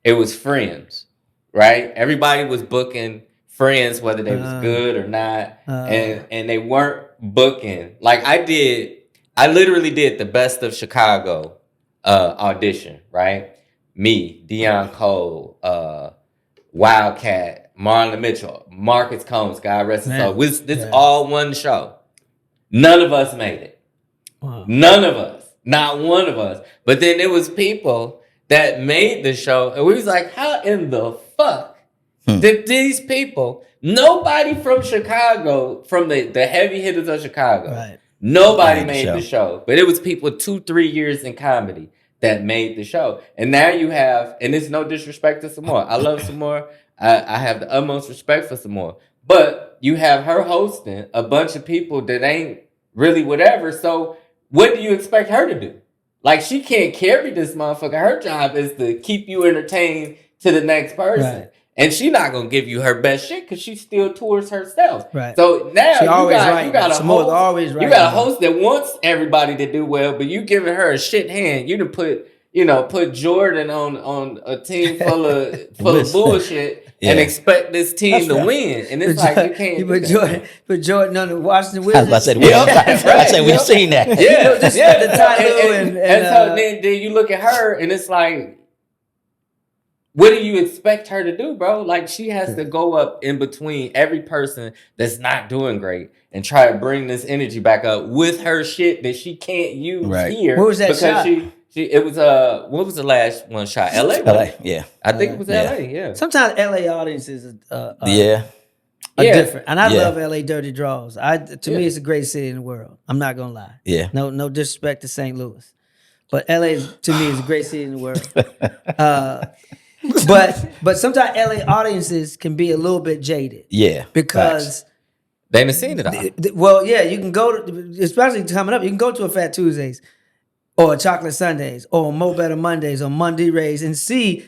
It was Friends, right? Everybody was booking Friends, whether they was good or not, and they weren't booking. Like I literally did the Best of Chicago audition, right? Me, Deion Cole, Wildcat, Marlon Mitchell, Marcus Combs, God rest his soul. This all one show. None of us made it. Wow. None of us. Not one of us. But then there was people that made the show, and we was like, how in the fuck did these people, nobody from Chicago, from the heavy hitters of Chicago, Right. nobody Made the made the show. But it was people 2-3 years in comedy that made the show. And now you have, and it's no disrespect to Samore. I love Samore. I have the utmost respect for Samore. But you have her hosting a bunch of people that ain't really whatever. So what do you expect her to do? Like, she can't carry this motherfucker. Her job is to keep you entertained to the next person. Right. And she not gonna give you her best shit because she still tours herself. Right. So now She you always got, right. you got a Samoa's host. always right. You got a host that wants everybody to do well, but you giving her a shit hand. You done put Jordan on a team full of bullshit and expect this team to win. And it's like you can't. You do put that. Jordan on the Washington I Wizards. said, I said we've seen that. Yeah, just yeah. the Tyloo And so then you look at her and it's like, what do you expect her to do, bro? Like, she has to go up in between every person that's not doing great and try to bring this energy back up with her shit that she can't use Right. here. What was that because shot? it was what was the last one shot? LA. LA, yeah. I think it was Yeah. LA, yeah. Sometimes LA audiences are Yeah. Yeah. different, and I Yeah. love LA Dirty Draws. To me, it's the greatest city in the world. I'm not gonna lie. Yeah. No disrespect to St. Louis, but LA to me is a great city in the world. But sometimes LA audiences can be a little bit jaded. Yeah. Because They done seen it all. well, yeah, you can go to, especially coming up, you can go to a Phat Tuesdays or a Chocolate Sundays or Mo Better Mondays or Monday Rays and see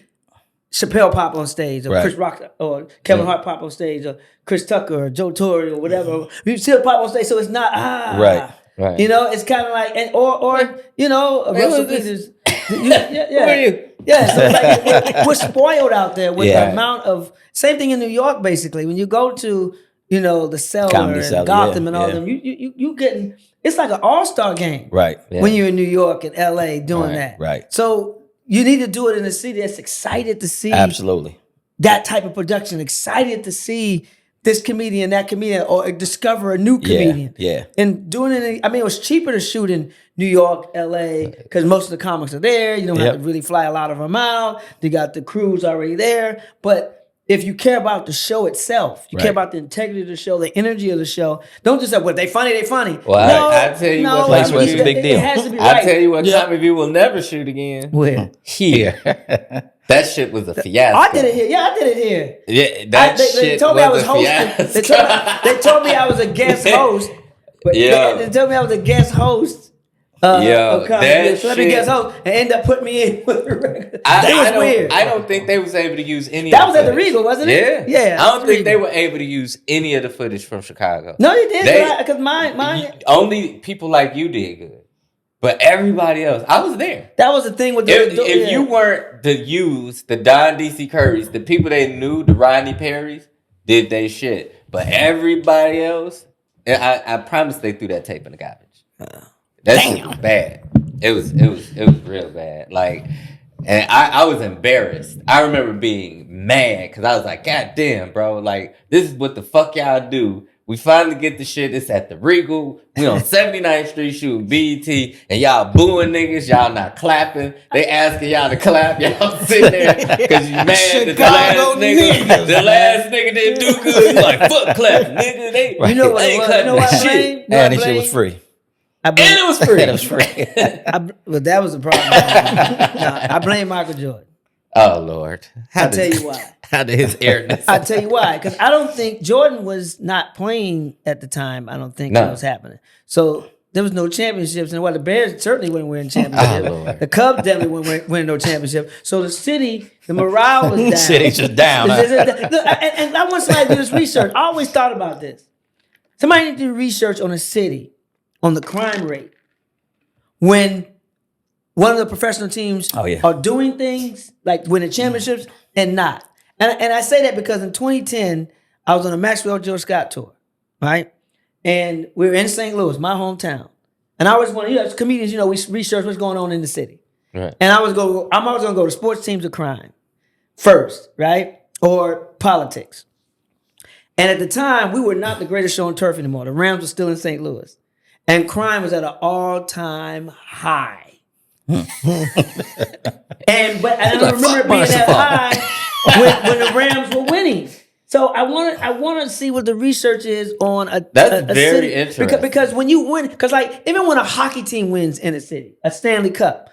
Chappelle pop on stage or Right. Chris Rock or Kevin Hart pop on stage or Chris Tucker or Joe Torry or whatever. You see a pop on stage, so it's not Right. Right. You know, it's kind of like or you know, Russell who's this? Peters. Yeah. Who are you? Yeah, so it's like we're spoiled out there with Yeah. the amount of same thing in New York. Basically, when you go to the Cellar Comedy and Cellar, Gotham yeah, and all yeah. them, you getting it's like an all-star game, Right. Yeah. when you're in New York and LA doing that. right. So you need to do it in a city that's excited to see Absolutely. that type of production, excited to see this comedian, that comedian, or discover a new comedian. Yeah. And doing it, it was cheaper to shoot in New York, LA, because most of the comics are there. You don't have to Yep. really fly a lot of them out. You got the crews already there. But if you care about the show itself, you care Right. about the integrity of the show, the energy of the show. Don't just say, "Well, they funny, they funny." Well, I tell you what, Place where it's a big deal. It has to be I right. tell you what, Comedy View will never shoot again. Where? Here. That shit was a fiasco. I did it here. Yeah, I did it here. Yeah, that They shit told me I was a hosting. fiasco. They told me I was a guest host. But Yeah. they told me I was a guest host. Yo, that celebrity shit- guest host, and end up putting me in with the regular. It I was don't, weird. I don't think they was able to use any That of was the at the footage. Regal, wasn't it? Yeah. Yeah, I don't at the think they Regal. were able to use any of the footage from Chicago. No, you did. They- Because mine. Only people like you did good. But everybody else, I was there. That was the thing with the. If you weren't the U's, the Don DC Currys, the people they knew, the Rodney Perrys, did they shit. But everybody else, I promise they threw that tape in the garbage. That shit was bad. It was real bad. Like, and I was embarrassed. I remember being mad because I was like, God damn, bro. Like, this is what the fuck y'all do. We finally get the shit. It's at the Regal. We on 79th Street shooting BET, and y'all booing niggas. Y'all not clapping. They asking y'all to clap. Y'all sitting there because you mad that the last nigga didn't do good. You like, fuck clapping, nigga. They You know what? they ain't You cutting know what that I shit. blame? You know And what this I shit was blame? free. I blame- And it was free. And it was free. But that was the problem. Nah, I blame Michael Jordan. Oh Lord. I'll tell you why. How did his airness? I'll tell you why. Because I don't think Jordan was not playing at the time. I don't think No. that was happening. So there was no championships. And while the Bears certainly weren't winning championships. Lord. The Cubs definitely weren't winning no championship. So the city, the morale was down. City's just down, huh? And I want somebody to do this research. I always thought about this. Somebody need to do research on a city, on the crime rate. When one of the professional teams are doing things like winning championships and not. And I say that because in 2010, I was on a Maxwell George Scott tour, right? And we were in St. Louis, my hometown. And I always want to, as comedians, we research what's going on in the city. Right. And I'm always going to go to sports teams or crime first, right? Or politics. And at the time, we were not the greatest show on turf anymore. The Rams were still in St. Louis. And crime was at an all-time high. And I remember it being that high when the Rams were winning. So I want to see what the research is on a That's a very city. interesting. Because when you win, because like even when a hockey team wins in a city, a Stanley Cup,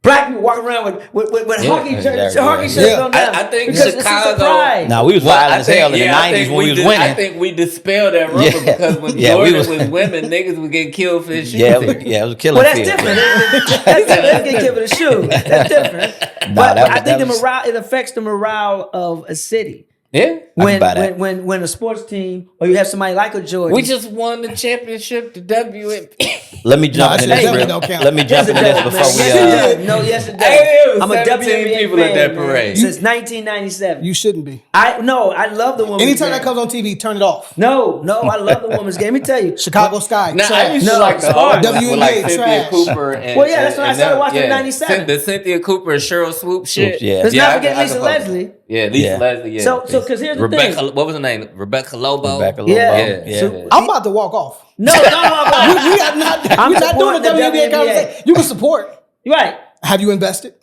black people walk around with hockey shirts, exactly. on down. I think because Chicago- it's a pride. Now we was violent as hell in the 90s when we was winning. I think we dispelled that rumor Yeah. because when Yeah, we Jordan was- was women, niggas would get killed for his shit. Yeah, it was a killing Well, that's field. different. That's get given a shoe. That's different. But that I think was- the morale, it affects the morale of a city. Yeah. can buy that. When a sports team or you have somebody like a Jordan. We just won the championship, the WNBA. Let me jump into that this definitely real. don't count. Let me jump into this before we. Yes, it does. No, yes, it does. Hey, it was I'm a 17 WNBA people at fan, that man, parade. since 1997. You shouldn't be. I love the women's Anytime game. that comes on TV, turn it off. No, I love the women's game. Let me tell you. Chicago Sky. Now, I trash. used to No, like the smart. old ones with WNBA like Cynthia trash. Cooper and Well, yeah, that's when I started them. watching in 97. The Cynthia Cooper and Cheryl Swoop shit. yeah. Let's Yeah, not I forget can Lisa fuck with Leslie. it. Yeah, Lisa Yeah. Leslie. Yeah. So because here's the Rebecca, thing. what was her name? Rebecca Lobo. Rebecca Lobo. Yeah. Yeah. So- I'm about to walk off. No. We are not. I'm We're not doing supporting the the WNBA WNBA. conversation. You can support. You're right. Have you invested?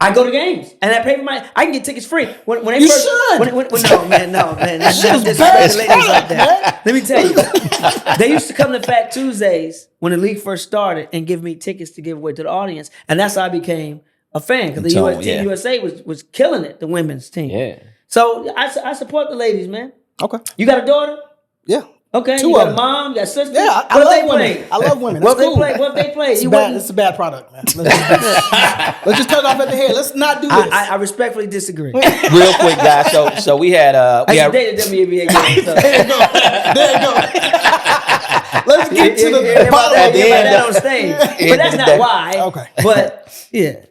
I go to games and I pay for I can get tickets free. When they You first, should. No, man. That's Shit is disrespect bad the ladies like product, that. Let me tell you, they used to come to Phat Tuesdays when the league first started and give me tickets to give away to the audience, and that's how I became a fan because the Tone, US, yeah. Team USA was killing it, the women's team. Yeah. So I support the ladies, man. Okay. You got a daughter? Yeah. Okay. Two you got of a them. mom? You got sisters? Yeah, I What if love they women. play? I love women. What if That's they cool. play? What if they play? It's You bad. wouldn't- It's a bad product, man. Let's just turn it off at the head. Let's not do this. I respectfully disagree. Real quick, guys. So we had I we used to had date a WNBA game. So. There you go. Let's get to the bottom that, of the yeah, end. that on stage. But that's not why. Okay. But yeah,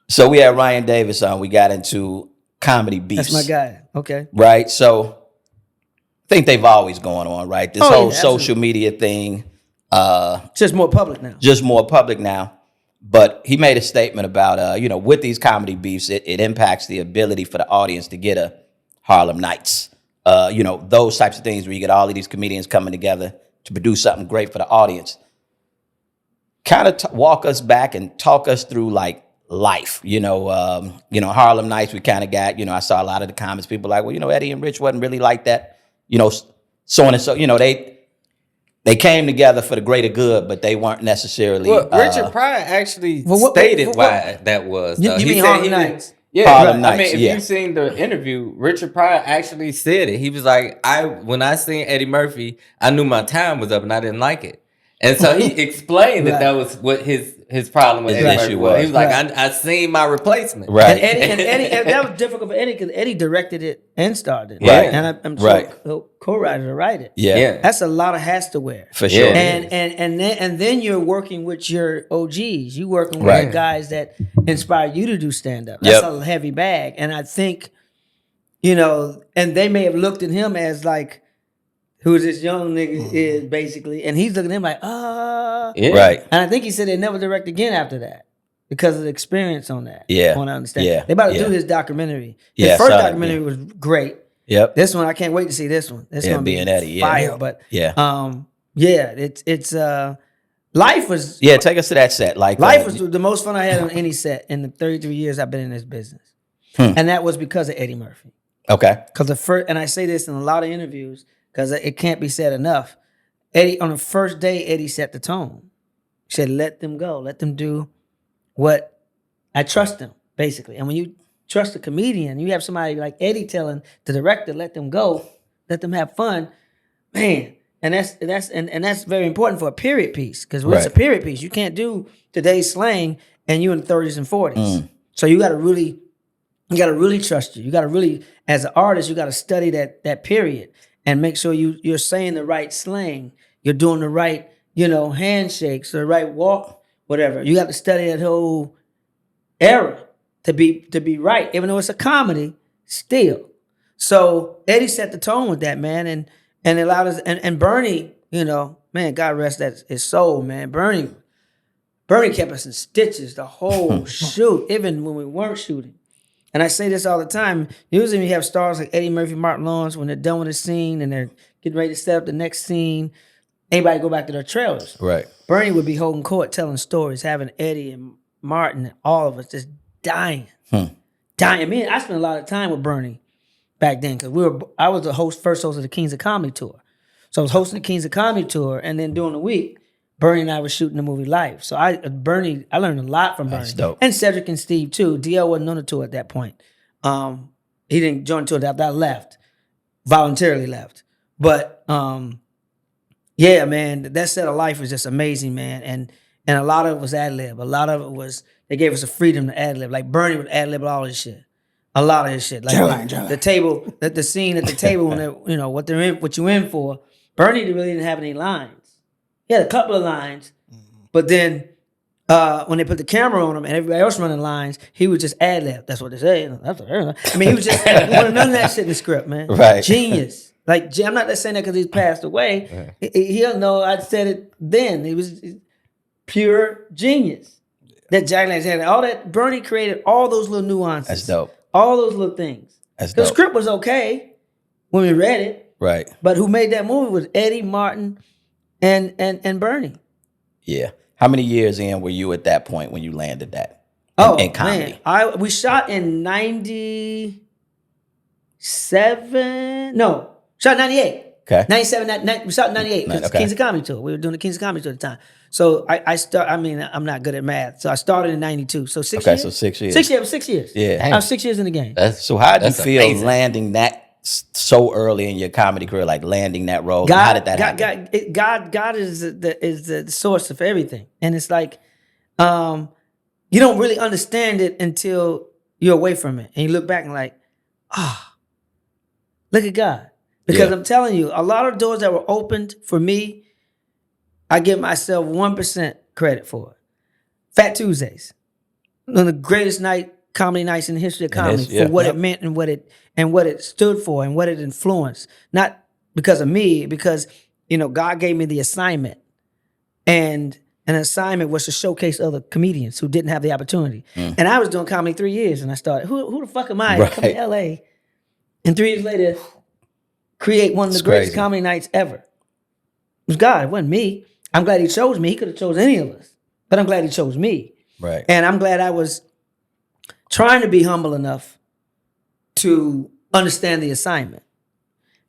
so we had Ryan Davis on. We got into comedy beefs. that's my guy. Okay. Right? So I think they've always gone on, right? This Oh, whole yeah, social absolutely. media thing, Just more public now. just more public now. But he made a statement about, with these comedy beefs, it impacts the ability for the audience to get a Harlem Nights. Those types of things where you get all of these comedians coming together to produce something great for the audience. Kind of walk us back and talk us through like life. Harlem Nights, we kind of got, I saw a lot of the comments, people like, well, Eddie and Rich wasn't really like that, so on and so, they came together for the greater good, but they weren't necessarily. Well, Richard Pryor actually stated why that was. You He mean said Harlem he was- Nights? Yeah, Harlem I mean, Nights, if yeah. you've seen the interview, Richard Pryor actually said it. He was like, when I seen Eddie Murphy, I knew my time was up and I didn't like it. And so he explained that was what his problem with His Eddie issue Murphy was. was. He was like, I seen my replacement. Right. And Eddie, and that was difficult for Eddie because Eddie directed it and starred it. Right. And I'm sure Right. co-writer to write it. Yeah. That's a lot of hats to wear. For sure. Yeah. And then you're working with your OGs. You working with Right. the guys that inspired you to do stand up. That's Yep. a heavy bag. And I think, and they may have looked at him as like, who this young nigga is basically, and he's looking at him like, Yeah. Right. And I think he said they never direct again after that because of the experience on that. Yeah. I want to understand. Yeah. They about to Yeah. do his documentary. His Yeah, first saw that, documentary was great. Yep. This one I can't wait to see this one. This Yeah, one be being Eddie, yeah. fire. But Yeah. it's life was Yeah, take us to that set. Like life was the most fun I had on any set in the 33 years I've been in this business, and that was because of Eddie Murphy. okay. Because the first, and I say this in a lot of interviews because it can't be said enough. Eddie, on the first day, Eddie set the tone. He said, "Let them go. Let them do what I trust them." Basically, and when you trust a comedian, you have somebody like Eddie telling the director, "Let them go. Let them have fun." Man, and that's very important for a period piece because when it's a Right. period piece, you can't do today's slang and you in the 30s and 40s. So you got to really trust you. You got to really, as an artist, you got to study that period and make sure you're saying the right slang. You're doing the right, handshakes, the right walk, whatever. You got to study that whole era to be right, even though it's a comedy, still. So Eddie set the tone with that, man, and allowed us. And Bernie, man, God rest his soul, man. Bernie kept us in stitches the whole shoot, even when we weren't shooting. And I say this all the time. Usually, when you have stars like Eddie Murphy, Martin Lawrence, when they're done with a scene and they're getting ready to set up the next scene, anybody go back to their trailers. Right. Bernie would be holding court, telling stories, having Eddie and Martin and all of us just dying. Dying. I mean, I spent a lot of time with Bernie back then because I was the first host of the Kings of Comedy Tour. So I was hosting the Kings of Comedy Tour, and then during the week, Bernie and I were shooting the movie Life. So I learned a lot from Bernie. That's dope. And Cedric and Steve too. DL wasn't on the tour at that point. He didn't join the tour after I left, voluntarily left. But yeah, man, that set of Life was just amazing, man. And a lot of it was ad lib. A lot of it was they gave us the freedom to ad lib. Like Bernie would ad lib all his shit. A lot of his shit. Like the table, the scene at the table when they, what you in for. Bernie really didn't have any lines. He had a couple of lines, but then when they put the camera on him and everybody else running lines, he would just ad lib. That's what they say. I mean, he was just wanted none of that shit in the script, man. Right. Genius. Like I'm not just saying that because he's passed away. He'll know I said it then. He was pure genius. That Jack Lang had all that. Bernie created all those little nuances. That's dope. All those little things. That's The dope. script was okay when we read it, Right. but who made that movie was Eddie, Martin, and Bernie. Yeah. How many years in were you at that point when you landed that? In comedy. Man, we shot in 97. No, shot 98. Okay. 97. We shot in 98 because Okay. Kings of Comedy Tour. We were doing the Kings of Comedy Tour at the time. So I'm not good at math. So I started in 92. So 6 Okay, years. so 6 years. 6 years. 6 years. Yeah. I was 6 years in the game. So how did you That's feel amazing. landing that so early in your comedy career, like landing that role? How did that happen? God is the source of everything, and it's like you don't really understand it until you're away from it, and you look back and like, look at God. Because Yeah. I'm telling you, a lot of doors that were opened for me, I give myself 1% credit for it. Phat Tuesdays, one of the greatest comedy nights in the history of comedy yeah. for what Yep. it meant and what it stood for and what it influenced. Not because of me, because God gave me the assignment, and an assignment was to showcase other comedians who didn't have the opportunity. And I was doing comedy 3 years, and I started. Who the fuck am I? Right. Come to LA, and 3 years later, create one of the It's greatest crazy. comedy nights ever. It was God. It wasn't me. I'm glad He chose me. He could have chose any of us, but I'm glad He chose me. Right. And I'm glad I was trying to be humble enough to understand the assignment.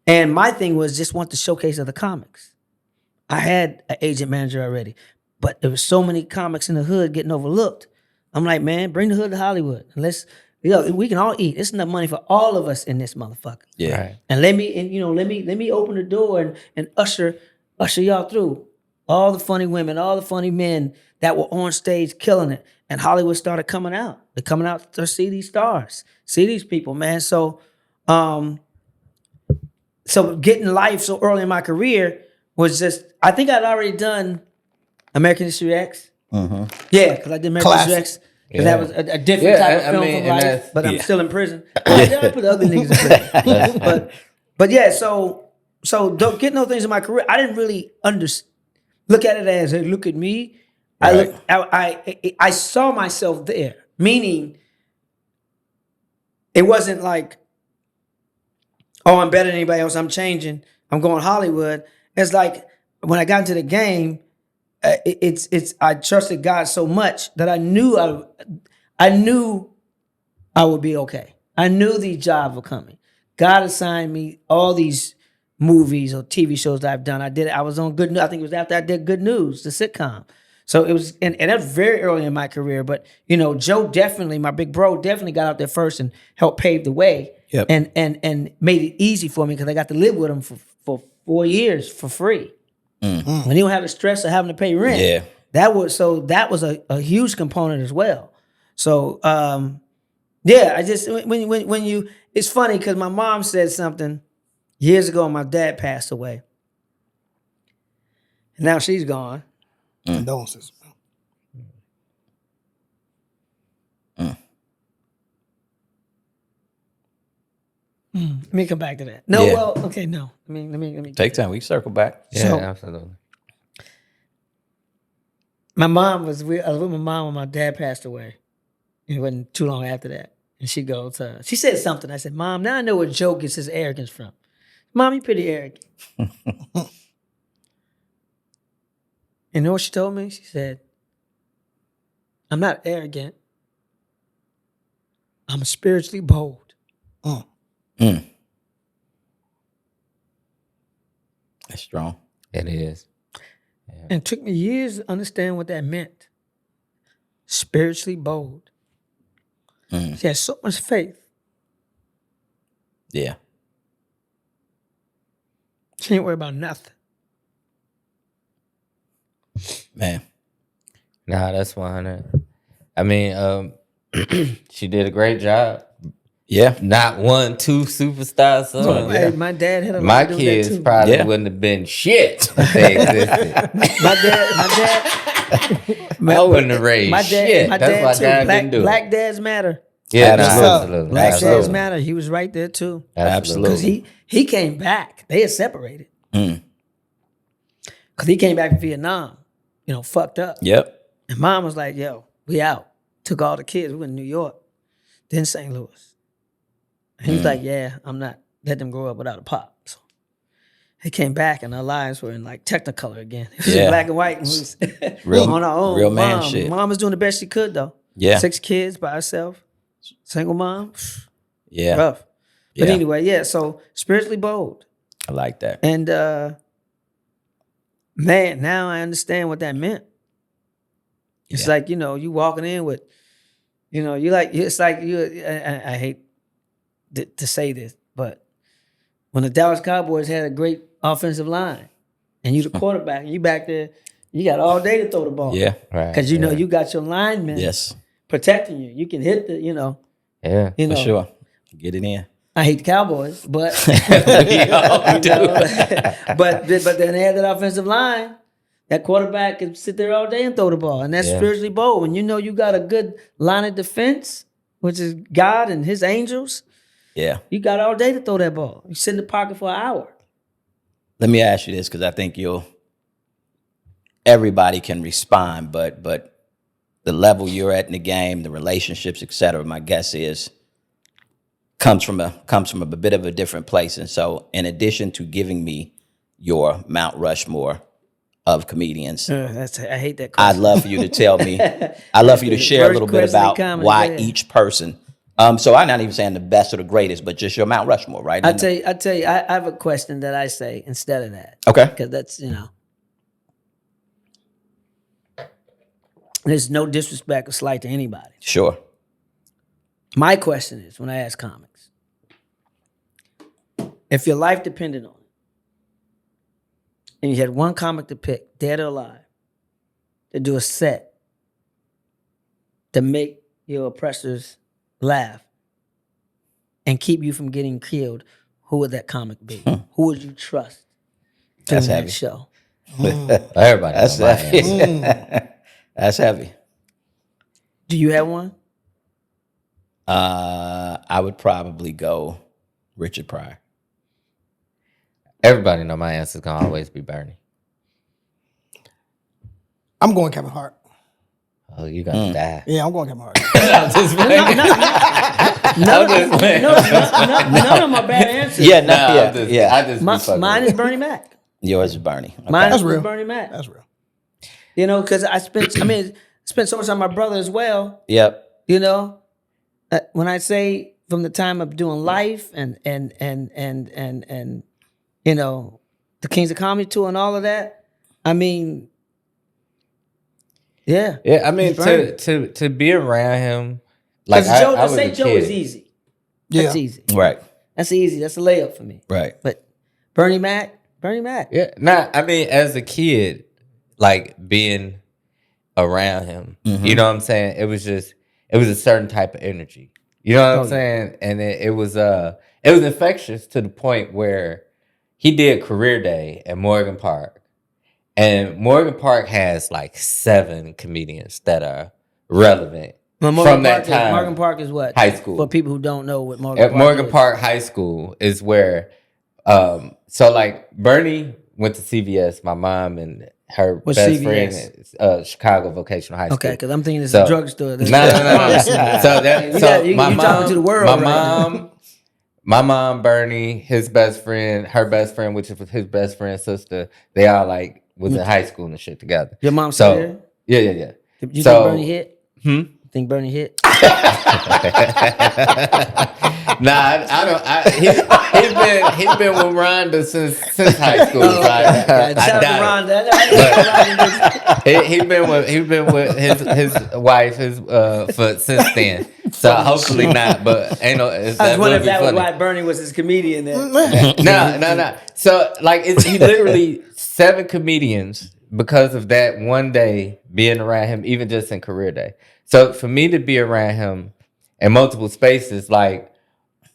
And my thing was just want to showcase other comics. I had an agent manager already, but there were so many comics in the hood getting overlooked. I'm like, man, bring the hood to Hollywood. And we can all eat. It's enough money for all of us in this motherfucker. Yeah. Right. And let me open the door and usher y'all through. All the funny women, all the funny men that were on stage killing it. And Hollywood started coming out. They're coming out to see these stars, see these people, man. So getting life so early in my career was just, I think I'd already done American History X. Mm-hmm. Yeah, because I did American History X. Because that was a different type of film from life, but I'm still in prison. I put other niggas in prison. but yeah, so getting those things in my career, I didn't really look at it as, hey, look at me. Right. I saw myself there, meaning it wasn't like, oh, I'm better than anybody else, I'm changing, I'm going Hollywood. It's like when I got into the game, I trusted God so much that I knew I would be okay. I knew these jobs were coming. God assigned me all these movies or TV shows that I've done. I was on Good News. I think it was after I did Good News, the sitcom. So it was, and that was very early in my career. But Joe definitely, my big bro, definitely got out there first and helped pave the way. Yep. And made it easy for me because I got to live with him for 4 years for free. When you don't have the stress of having to pay rent. Yeah. That was a huge component as well. So yeah, I just when you, it's funny because my mom said something years ago and my dad passed away. And now she's gone. Condolences. Let me come back to that. No, Yeah. well, okay, no. Let me Take time. We can circle back. Yeah, So- absolutely. My mom I was with my mom when my dad passed away. It wasn't too long after that. And she goes, she said something. I said, Mom, now I know where Joe gets his arrogance from. Mom, you pretty arrogant. You know what she told me? She said, I'm not arrogant. I'm spiritually bold. That's strong. It is. And it took me years to understand what that meant. Spiritually bold. She had so much faith. Yeah. She ain't worried about nothing. Man. Nah, that's 100. I mean, she did a great job. Yeah. Not 1, 2 superstar songs. Hey, my dad had a lot My to do with kids that too. probably Yeah. wouldn't have been shit if they existed. My dad, I wouldn't have raised shit. my That's dad why too. dad didn't do Black it. dads matter. Yeah, nah, Absolutely. absolutely. Black dads Absolutely. matter. He was right there too. Absolutely. Because he came back. They had separated. Because he came back from Vietnam, fucked up. Yep. And Mom was like, yo, we out. Took all the kids. We went to New York, then St. Louis. And he was like, yeah, I'm not letting them grow up without a pop. So he came back and our lives were in like Technicolor again. It was in Yeah. black and white. And we was Real- on our own. real man Mom, shit. Mom was doing the best she could though. Yeah. 6 kids by herself. Single mom. Yeah. Rough. But Yeah. anyway, yeah, so spiritually bold. I like that. And man, now I understand what that meant. It's Yeah. like, you walking in with, it's like I hate to say this, but when the Dallas Cowboys had a great offensive line and you the quarterback and you back there, you got all day to throw the ball. Yeah. Right. Because you got your linemen Yes. protecting you. You can hit the, Yeah. For sure. Get it in. I hate the Cowboys, but We all do. but then they had that offensive line. That quarterback can sit there all day and throw the ball, and that's Yeah. spiritually bold. When you got a good line of defense, which is God and His angels, Yeah. you got all day to throw that ball. You sit in the pocket for an hour. Let me ask you this, because I think everybody can respond, but the level you're at in the game, the relationships, et cetera, my guess is comes from a bit of a different place. And so in addition to giving me your Mount Rushmore of comedians. I hate that I'd question. love for you to tell me. I'd love for you to share a Worst little bit question in about comedy, why go ahead. each person. So I'm not even saying the best or the greatest, but just your Mount Rushmore, right? I tell you, I have a question that I say instead of that. Okay. Because that's, there's no disrespect or slight to anybody. Sure. My question is, when I ask comics, if your life depended on it, and you had one comic to pick, dead or alive, to do a set to make your oppressors laugh and keep you from getting killed, who would that comic be? Who would you trust doing That's that heavy. show? Everybody. That's know my heavy. answer. That's heavy. Do you have one? I would probably go Richard Pryor. Everybody know my answer's gonna always be Bernie. I'm going Kevin Hart. Oh, you gonna die. Yeah, I'm going Kevin Hart. I'm just playing. I'm just playing. None of my bad answers. Yeah, Nah, yeah, I'm just, yeah. I just be fucking Mine with is Bernie Mac. Yours is Bernie. Okay. Mine That's is real. Bernie Mac. That's real. Because I spent so much time with my brother as well. Yep. When I say from the time of doing Life and the Kings of Comedy tour and all of that, I mean, yeah. Yeah, I mean He's Bernie. to be around him, like Because Joe, I was to say a Joe kid. is easy. That's Yeah. easy. Right. That's easy. That's a layup for me. Right. But Bernie Mac. Yeah, I mean, as a kid, like being around him, you know what I'm saying? It was a certain type of energy. You know what I'm saying? And it was infectious to the point where he did Career Day at Morgan Park. And Morgan Park has like 7 comedians that are relevant from that time. Morgan Park is what? High school. For people who don't know what Morgan At Park Morgan is. Park High School is where, so like Bernie went to CVS. My mom and her What's best CVS? friend, Chicago Vocational High School. Okay, because I'm thinking it's So- a drugstore. No. So You talking to the world my right now. mom, my mom, Bernie, his best friend, her best friend, which was his best friend's sister, they all like was in high school and shit together. Your mom So said, yeah. you So- think Bernie hit? You think Bernie hit? Nah, I don't. He's been with Rhonda since high school. So I doubt it. He's been with his wife since then. So hopefully not. But ain't no. I was That wondering would if be that was funny. why Bernie was his comedian then. No. So like he literally 7 comedians because of that one day being around him, even just in Career Day. So for me to be around him in multiple spaces, like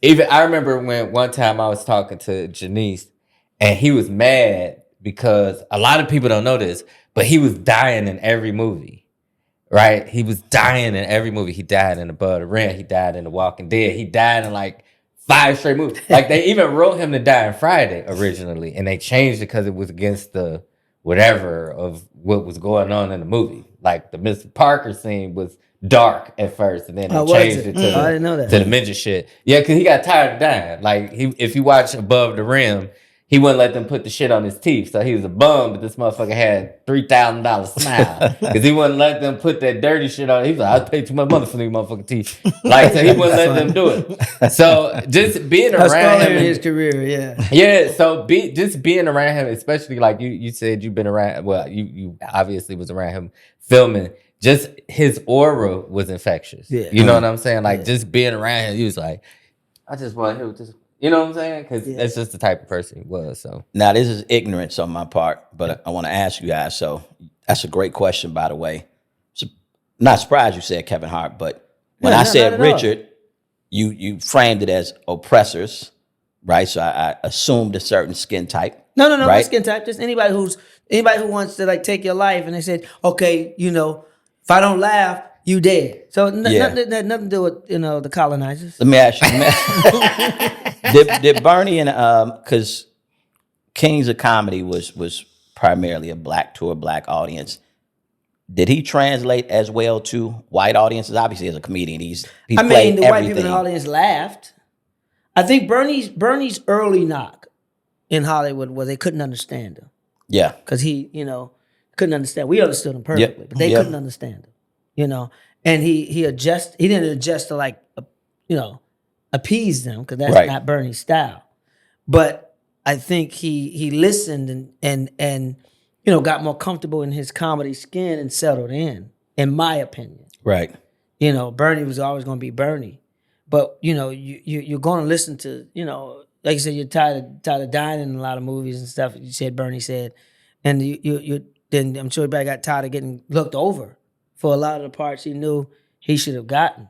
even I remember when one time I was talking to Janice and he was mad because a lot of people don't know this, but he was dying in every movie. Right? He was dying in every movie. He died in Above the Rim. He died in The Walking Dead. He died in like 5 straight movies. Like they even wrote him to die on Friday originally, and they changed it because it was against the whatever of what was going on in the movie. Like the Mr. Parker scene was dark at first, and then they Oh, was changed it? it to I didn't know that. to the midget shit. Yeah, because he got tired of dying. Like if you watch Above the Rim, he wouldn't let them put the shit on his teeth. So he was a bum, but this motherfucker had $3,000 smile. Because he wouldn't let them put that dirty shit on. He was like, I paid too much money for these motherfucking teeth. Like, so he wouldn't let them do it. So just being That's around earlier him. in his career, yeah. Yeah, so just being around him, especially like you said you've been around, well, you obviously was around him filming. Just his aura was infectious. Yeah. You know what I'm saying? Like just being around him, he was like, I just want him to, you know what I'm saying? Because that's just the type of person he was. So Now, this is ignorance on my part, but I want to ask you guys. So that's a great question, by the way. So, not surprised you said Kevin Hart, but when No, I not said at all. Richard, you framed it as oppressors, right? So I assumed a certain skin type. No, right? not skin type. Just anybody who wants to like take your life, and they said, okay, if I don't laugh, you dead. So Yeah. nothing to do with the colonizers. Let me ask you. Did Bernie and because Kings of Comedy was primarily a black audience. Did he translate as well to white audiences? Obviously, as a comedian, he I mean, played the white everything. people in the audience laughed. I think Bernie's early knock in Hollywood was they couldn't understand him Yeah, because he, couldn't understand. We understood him perfectly, but they Yep. couldn't understand him. You know, and he didn't adjust to like, appease them because that's Right. not Bernie's style. But I think he listened and got more comfortable in his comedy skin and settled in my opinion. Right. Bernie was always going to be Bernie, but you're going to listen to like you said, you're tired of dying in a lot of movies and stuff. You said Bernie said, and you then I'm sure everybody got tired of getting looked over for a lot of the parts he knew he should have gotten.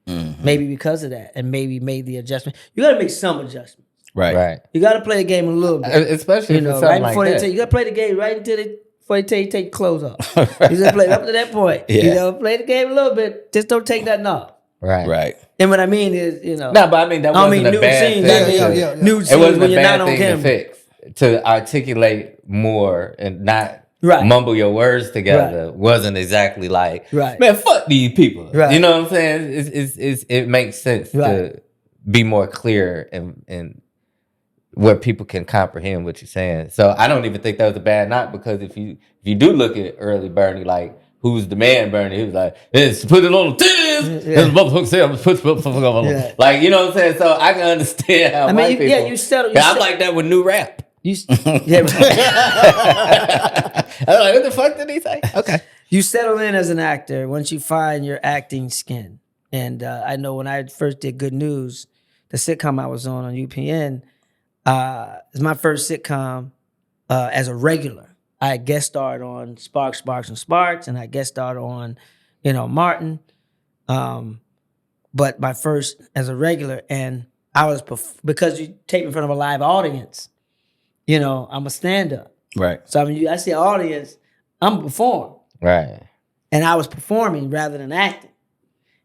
Maybe because of that, and maybe made the adjustment. You got to make some adjustments. Right. You got to play the game a little bit, Especially if it's something right like before that. you got to play the game right until before they tell you take your clothes off. You just play it up to that point. Yeah. Play the game a little bit. Just don't take nothing off. Right. Right. And what I mean is, No, but I mean that wasn't a nude bad scenes. thing. Yeah. Nude It scenes wasn't when a you're not bad on thing to camera. fix. To articulate more and not Right. mumble your words together wasn't exactly like, Right. man, fuck these people. Right. You know what I'm saying? It makes sense Right. to be more clear and where people can comprehend what you're saying. So I don't even think that was a bad knock, because if you do look at early Bernie, like, who's the man Bernie? He was like, it's put it on the titties. Yeah. This motherfucker said, I'm put motherfucker on. Yeah. Like, you know what I'm saying? So I can understand how white people. you settle. I'm like that with new rap. Yeah, right. I'm like, what the fuck did he say? Okay. You settle in as an actor once you find your acting skin. And I know when I first did Good News, the sitcom I was on UPN, it's my first sitcom as a regular. I guest starred on Sparks, and I guest starred on, Martin. But my first as a regular, and I was because you tape in front of a live audience. I'm a stand-up. Right. So I see an audience, I'm a performer. Right. And I was performing rather than acting.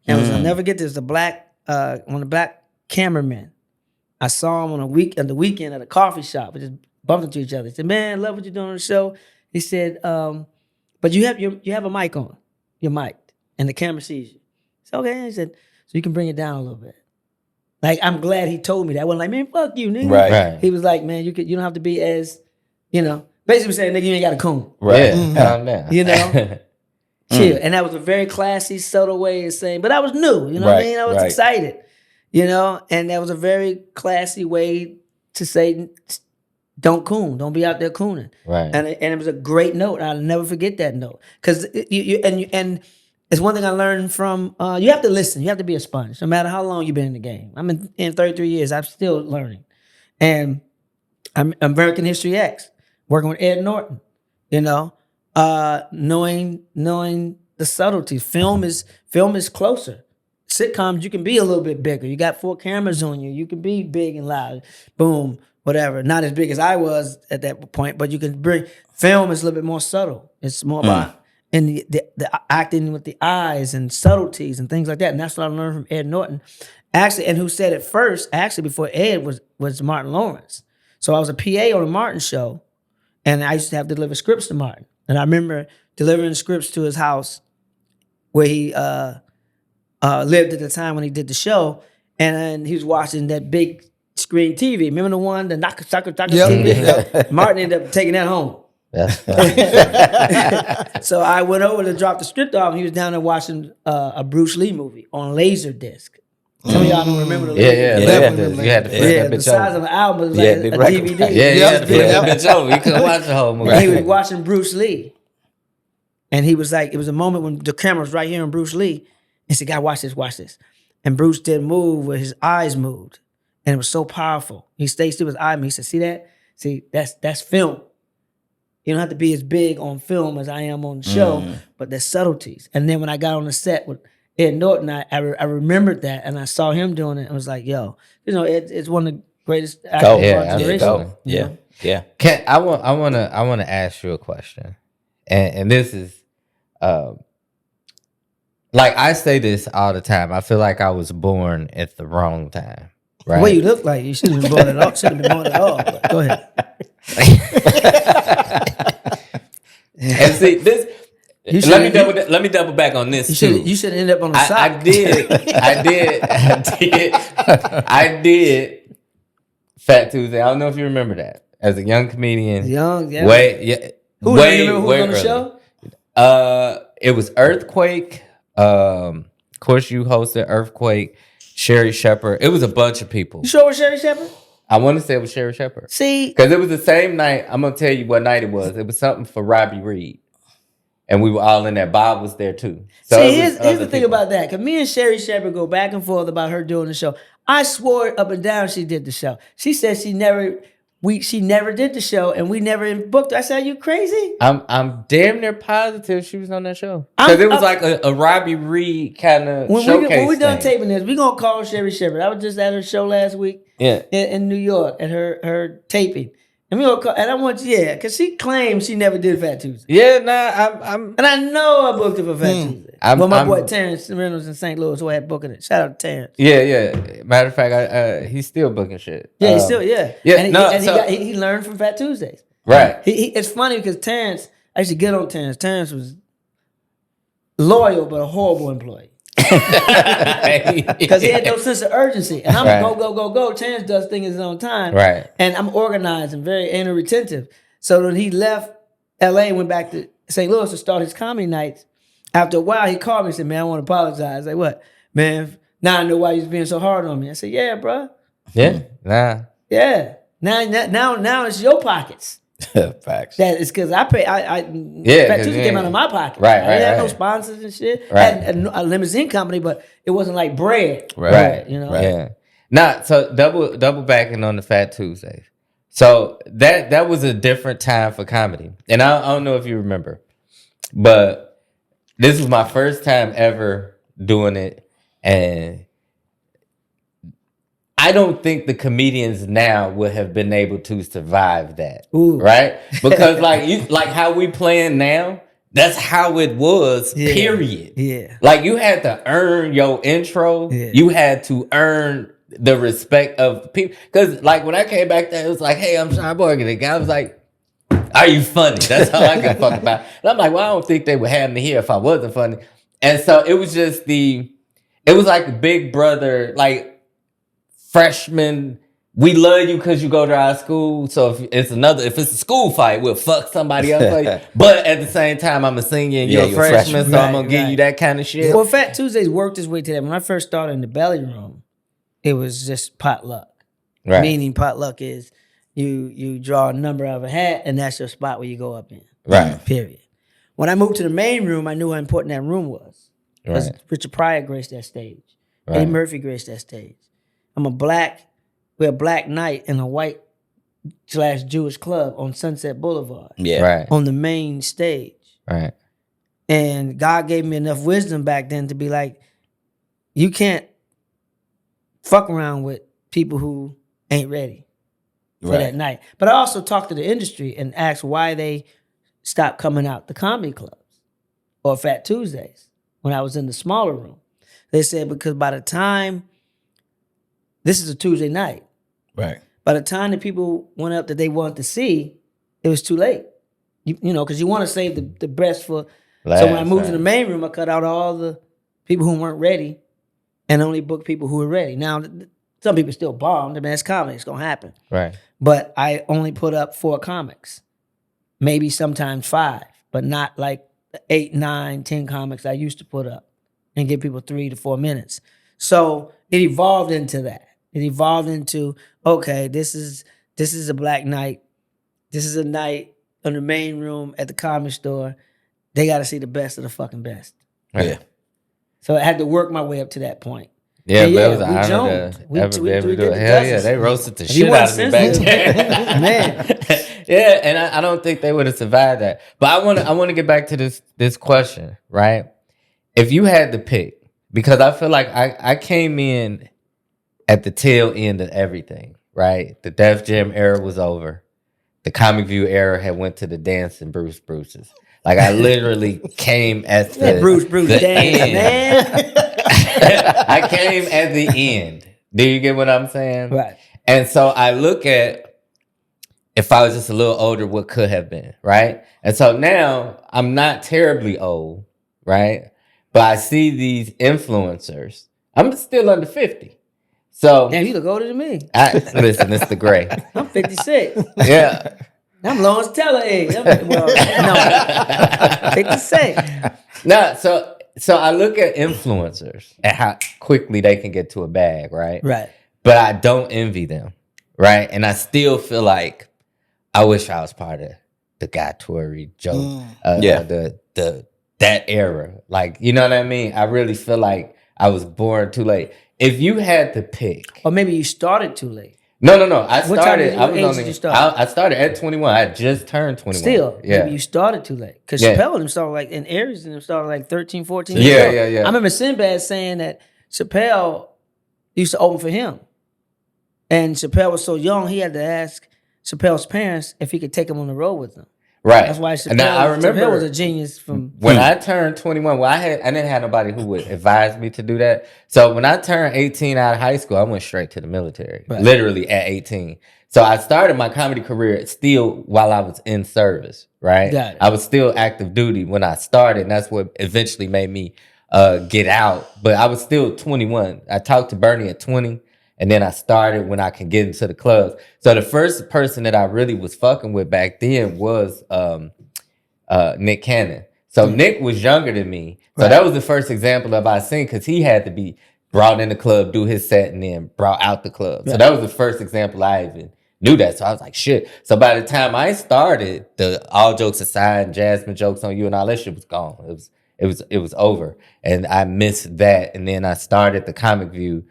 And I'll never get this. One of the black cameramen. I saw him on the weekend at a coffee shop. We just bumped into each other. He said, "Man, love what you're doing on the show." He said, "But you have a mic on. You're mic'd, and the camera sees you." I said, "Okay." He said, "So you can bring it down a little bit." Like, I'm glad he told me that. I wasn't like, "Man, fuck you, nigga." Right. He was like, "Man, you don't have to be as, basically saying, nigga, you ain't got a coon." Right. Yeah. Calm down. Chill. And that was a very classy, subtle way of saying, but I was new, you know what I Right, mean? I was right. excited, and that was a very classy way to say, don't coon, don't be out there cooning. Right. And it was a great note. I'll never forget that note. Because and it's one thing I learned from, you have to listen, you have to be a sponge, no matter how long you've been in the game. I'm in 33 years, I'm still learning. And I'm American History X, working with Ed Norton, knowing the subtleties. Film is closer. Sitcoms, you can be a little bit bigger. You got 4 cameras on you. You can be big and loud. Boom, whatever. Not as big as I was at that point, but you can bring. Film is a little bit more subtle. It's more about and the acting with the eyes and subtleties and things like that. And that's what I learned from Ed Norton. Actually, and who said it first? Actually, before Ed was Martin Lawrence. So I was a PA on the Martin show, and I used to have to deliver scripts to Martin. And I remember delivering scripts to his house where he lived at the time when he did the show, and he was watching that big screen TV. Remember the one, the Naka TV? Yep. Martin ended up taking that home. That's So I went over to drop the script off, and he was down there watching a Bruce Lee movie on Laserdisc. Some of y'all don't remember the yeah. Laserdisc. You had to flip Yeah, that the bitch size over. of an album was Yeah, like big a record. DVD. Yeah, you had to flip Yeah. that bitch over. You couldn't watch the whole movie. And he was watching Bruce Lee. And he was like, it was a moment when the camera was right here on Bruce Lee. And he said, "God, watch this. And Bruce did move where his eyes moved. And it was so powerful. He stayed still with his eye. He said, "See that? See, that's film. You don't have to be as big on film as I am on the show, but there's subtleties." And then when I got on the set with Ed Norton, I remembered that, and I saw him doing it. And I was like, yo, it's one of the greatest actors of Yeah, our generation. absolutely. Yeah. Yeah. I want to ask you a question, and this is, like I say this all the time. I feel like I was born at the wrong time. Right? The way you look like you shouldn't have been born at all. Shouldn't have been born at all. But go ahead. And see this. You Let me double back on this too. You should end up on the side. I did Phat Tuesday. I don't know if you remember that as a young comedian. Young, yeah. Who do you remember who was on the show? It was Earthquake. Of course, you hosted Earthquake. Sherry Shepherd. It was a bunch of people. You sure it was Sherry Shepherd? I want to say it was Sherry Shepherd. See, Because it was the same night. I'm going to tell you what night it was. It was something for Robbie Reed. And we were all in there. Bob was there too. So see, it was here's other the thing people. about that. Because me and Sherry Shepherd go back and forth about her doing the show. I swore up and down she did the show. She said she never did the show, and we never booked her. I said, "Are you crazy?" I'm damn near positive she was on that show. Because it was like a Robbie Reed kind of showcase when we done thing. taping this, we gonna call Sherry Shepherd. I was just at her show last week. Yeah. in New York at her taping, and we gonna call. And I want because she claims she never did Phat Tuesday. Yeah, I'm And I know I booked it for Phat Tuesday. I'm- My I'm- boy Terrence Reynolds in St. Louis who had booking it. Shout out to Terrence. Yeah. Matter of fact, he's still booking shit. Yeah, he's still yeah. Yeah, He learned from Phat Tuesdays. Right. It's funny because Terrence, I used to get on Terrence. Terrence was loyal but a horrible employee. Because he had no sense of urgency. And I'm Right. go. Terrence does things in his own time. Right. And I'm organized and very anal retentive. So when he left LA and went back to St. Louis to start his comedy nights, after a while he called me and said, "Man, I want to apologize." Like, what? Man, now I know why you're being so hard on me. I said, "Yeah, bro. Yeah. Nah. Yeah. Now it's your pockets." Facts. That is because I pay. Yeah, Phat 'cause Tuesday you came ain't- out of my pocket. Right, I didn't have no right. sponsors and shit. Right. I had a limousine company, but it wasn't like bread. Right. You know. Yeah. Nah, so double backing on the Phat Tuesdays. So that was a different time for comedy. And I don't know if you remember, but this was my first time ever doing it. And I don't think the comedians now would have been able to survive that. Ooh. Right? Because like how we playing now, that's how it was, Yeah. period. Yeah. Like you had to earn your intro. Yeah. You had to earn the respect of people. Because like when I came back there, it was like, "Hey, I'm Sean Morgan." The guy was like, "Are you funny?" That's all I could fuck about. And I'm like, "Well, I don't think they would have me here if I wasn't funny." And so it was just it was like Big Brother, like freshman. We love you because you go to our school. So if it's a school fight, we'll fuck somebody else. But at the same time, I'm a senior and Yeah, you're a you're a freshman, freshman. so I'm gonna Right, give right. you that kind of shit. Well, Phat Tuesdays worked his way to that. When I first started in the belly room, it was just potluck. Right. Meaning potluck is you draw a number out of a hat and that's your spot where you go up in. Right. Period. When I moved to the main room, I knew how important that room was. Because Right. Richard Pryor graced that stage. Right. Eddie Murphy graced that stage. We're a black knight in a white/Jewish club on Sunset Boulevard Yeah. Right. on the main stage. Right. And God gave me enough wisdom back then to be like, you can't fuck around with people who ain't ready for Right. that night. But I also talked to the industry and asked why they stopped coming out the comedy clubs or Phat Tuesdays when I was in the smaller room. They said because by the time, this is a Tuesday night, Right. by the time the people went up that they wanted to see, it was too late. You know, because you want to save the best for. So when I moved to the main room, I cut out all the people who weren't ready and only booked people who were ready. Now, some people still bombed. I mean, it's comedy. It's going to happen. Right. But I only put up 4 comics, maybe sometimes 5, but not like the 8, 9, 10 comics I used to put up and give people 3 to 4 minutes. So it evolved into that. It evolved into, okay, this is a black night. This is a night in the main room at the comedy store. They got to see the best of the fucking best. Yeah. So I had to work my way up to that point. Yeah, And but it was an we honor joned. to We- ever we- be able we to did do it. the Hell yeah, dozens. they roasted the If you shit want out of me back sensitive- then. Man. Yeah, and I don't think they would have survived that. But I want to get back to this question, right? If you had to pick, because I feel like I came in at the tail end of everything, right? The Def Jam era was over. The Comic View era had went to the Dancing Bruce's. Like I literally came at the That Bruce the dance, end. man. I came at the end. Do you get what I'm saying? Right. And so I look at if I was just a little older, what could have been, right? And so now I'm not terribly old, right? But I see these influencers. I'm still under 50. So Damn, you look older than me. listen, it's the gray. I'm 56. Yeah. I'm Lawrence Teller age. Well, no, take the same. No, so I look at influencers and how quickly they can get to a bag, right? Right. But I don't envy them, right? And I still feel like I wish I was part of the guy Torry, Joe, the that era. Like, you know what I mean? I really feel like I was born too late. If you had to pick, Or maybe you started too late. no. What time did you start? I started at 21. I just turned 21. Still, yeah. maybe you started too late. Because Yeah. Chappelle and them started like, and Aries and them started like 13, 14 Yeah, years old. yeah. I remember Sinbad saying that Chappelle used to open for him. And Chappelle was so young, he had to ask Chappelle's parents if he could take him on the road with him. Right. That's why And now I Chappelle remember was a genius from... when I turned 21, well, I didn't have nobody who would advise me to do that. So when I turned 18 out of high school, I went straight to the military, literally at 18. So I started my comedy career still while I was in service, right? Got it. I was still active duty when I started, and that's what eventually made me get out. But I was still 21. I talked to Bernie at 20. And then I started when I can get into the clubs. So the first person that I really was fucking with back then was Nick Cannon. So Nick was younger than me. So that was the first example of I seen, because he had to be brought in the club, do his set, and then brought out the club. So that was the first example I even knew that. So I was like, shit. So by the time I started, the all jokes aside, Jasmine jokes on you and all that shit was gone. It was over. And I missed that. And then I started the Comic View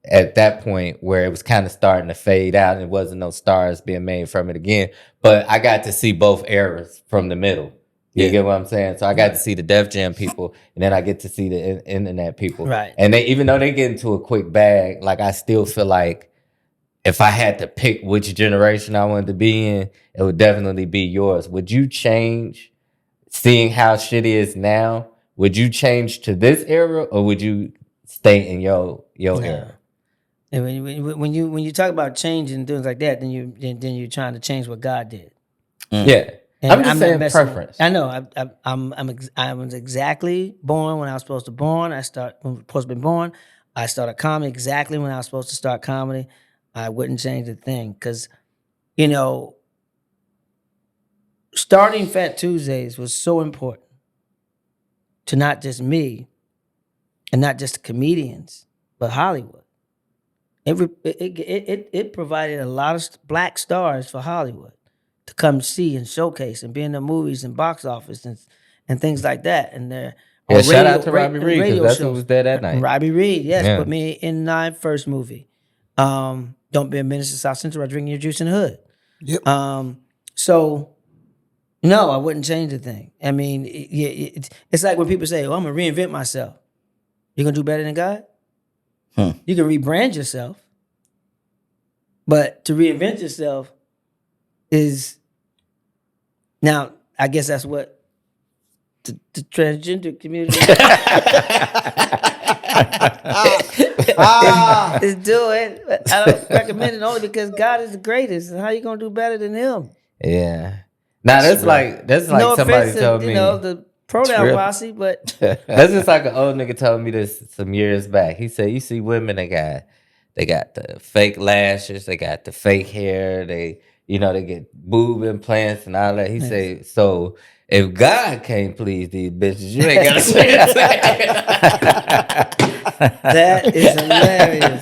at that point where it was kind of starting to fade out and it wasn't no stars being made from it again. But I got to see both eras from the middle. You get what I'm saying? So I got to see the Def Jam people, and then I get to see the internet people. Right. And they, even though they get into a quick bag, like I still feel like if I had to pick which generation I wanted to be in, it would definitely be yours. Would you change, seeing how shit is now, would you change to this era, or would you stay in your era? And when you talk about change and things like that, then you're trying to change what God did. Yeah. And I'm just not saying messing with- preference. I know. I was exactly born when I was supposed to born. I supposed to be born. I started comedy exactly when I was supposed to start comedy. I wouldn't change a thing because, starting Phat Tuesdays was so important to not just me and not just comedians, but Hollywood. It provided a lot of black stars for Hollywood to come see and showcase and be in the movies and box office and things like that. And there, shout out to Robbie Reed, because that's who was there that night. Robbie Reed, yes, Yeah. put me in my first movie. Don't Be a Menace to South Central, I Drinking Your Juice in the Hood. Yep. So, no, I wouldn't change a thing. I mean, it's like when people say, "Oh, I'm gonna reinvent myself." You're gonna do better than God. You can rebrand yourself, but to reinvent yourself is now. I guess that's what the transgender community is doing. But I don't recommend it only because God is the greatest, and how you gonna do better than Him? Yeah. Now that's like No somebody offense told to me. the pronoun real. posse, but That's just like an old nigga told me this some years back. He said, "You see women, they got the fake lashes, they got the fake hair, they get boob implants and all that." He said, "So if God can't please these bitches, you ain't gotta say it." that is hilarious.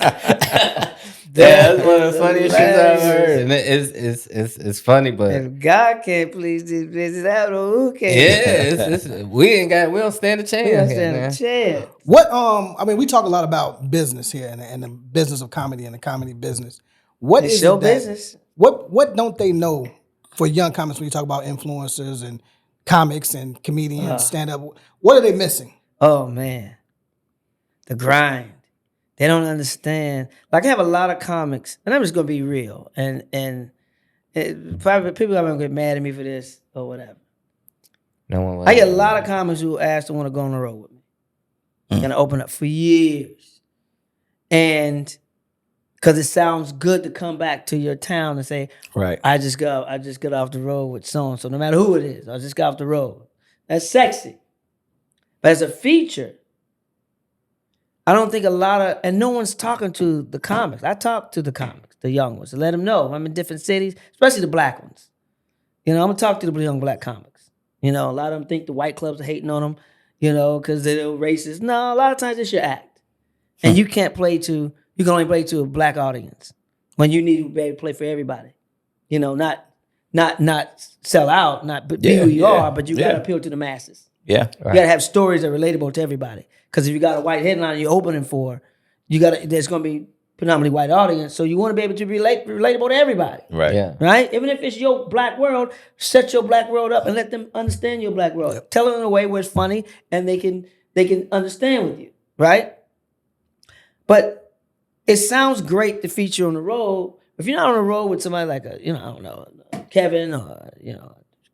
Yeah, that's one of the funniest shit I've heard. And it's funny, but If God can't please these bitches, I don't know who can. yeah, we don't stand a chance. We don't here, stand man. a chance. What I mean, we talk a lot about business here and the business of comedy and the comedy business. What It's is show it that- business. What don't they know for young comics when you talk about influencers and comics and comedians, stand up? What are they missing? Oh man, the grind. They don't understand. Like I have a lot of comics, and I'm just gonna be real. And probably people are gonna get mad at me for this or whatever. No one will. I get a lot of comics who ask to want to go on the road with me. Gonna open up for years, and because it sounds good to come back to your town and say, Right. I just got off the road with so and so. No matter who it is, I just got off the road. That's sexy, but as a feature, I don't think and no one's talking to the comics. I talk to the comics, the young ones, to let them know I'm in different cities, especially the black ones. You know, I'm gonna talk to the young black comics. You know, a lot of them think the white clubs are hating on them, you know, because they're racist. No, a lot of times it's your act. And you can only play to a black audience when you need to be able to play for everybody. You know, not sell out, not be who you are, but you gotta appeal to the masses. Yeah. You gotta have stories that are relatable to everybody. Because if you got a white headline you're opening for, there's gonna be predominantly white audience, so you want to be able to be relatable to everybody. Right. Yeah. Right? Even if it's your black world, set your black world up and let them understand your black world. Yep. Tell it in a way where it's funny and they can understand with you. Right? But it sounds great to feature on the road. If you're not on the road with somebody like I don't know, Kevin or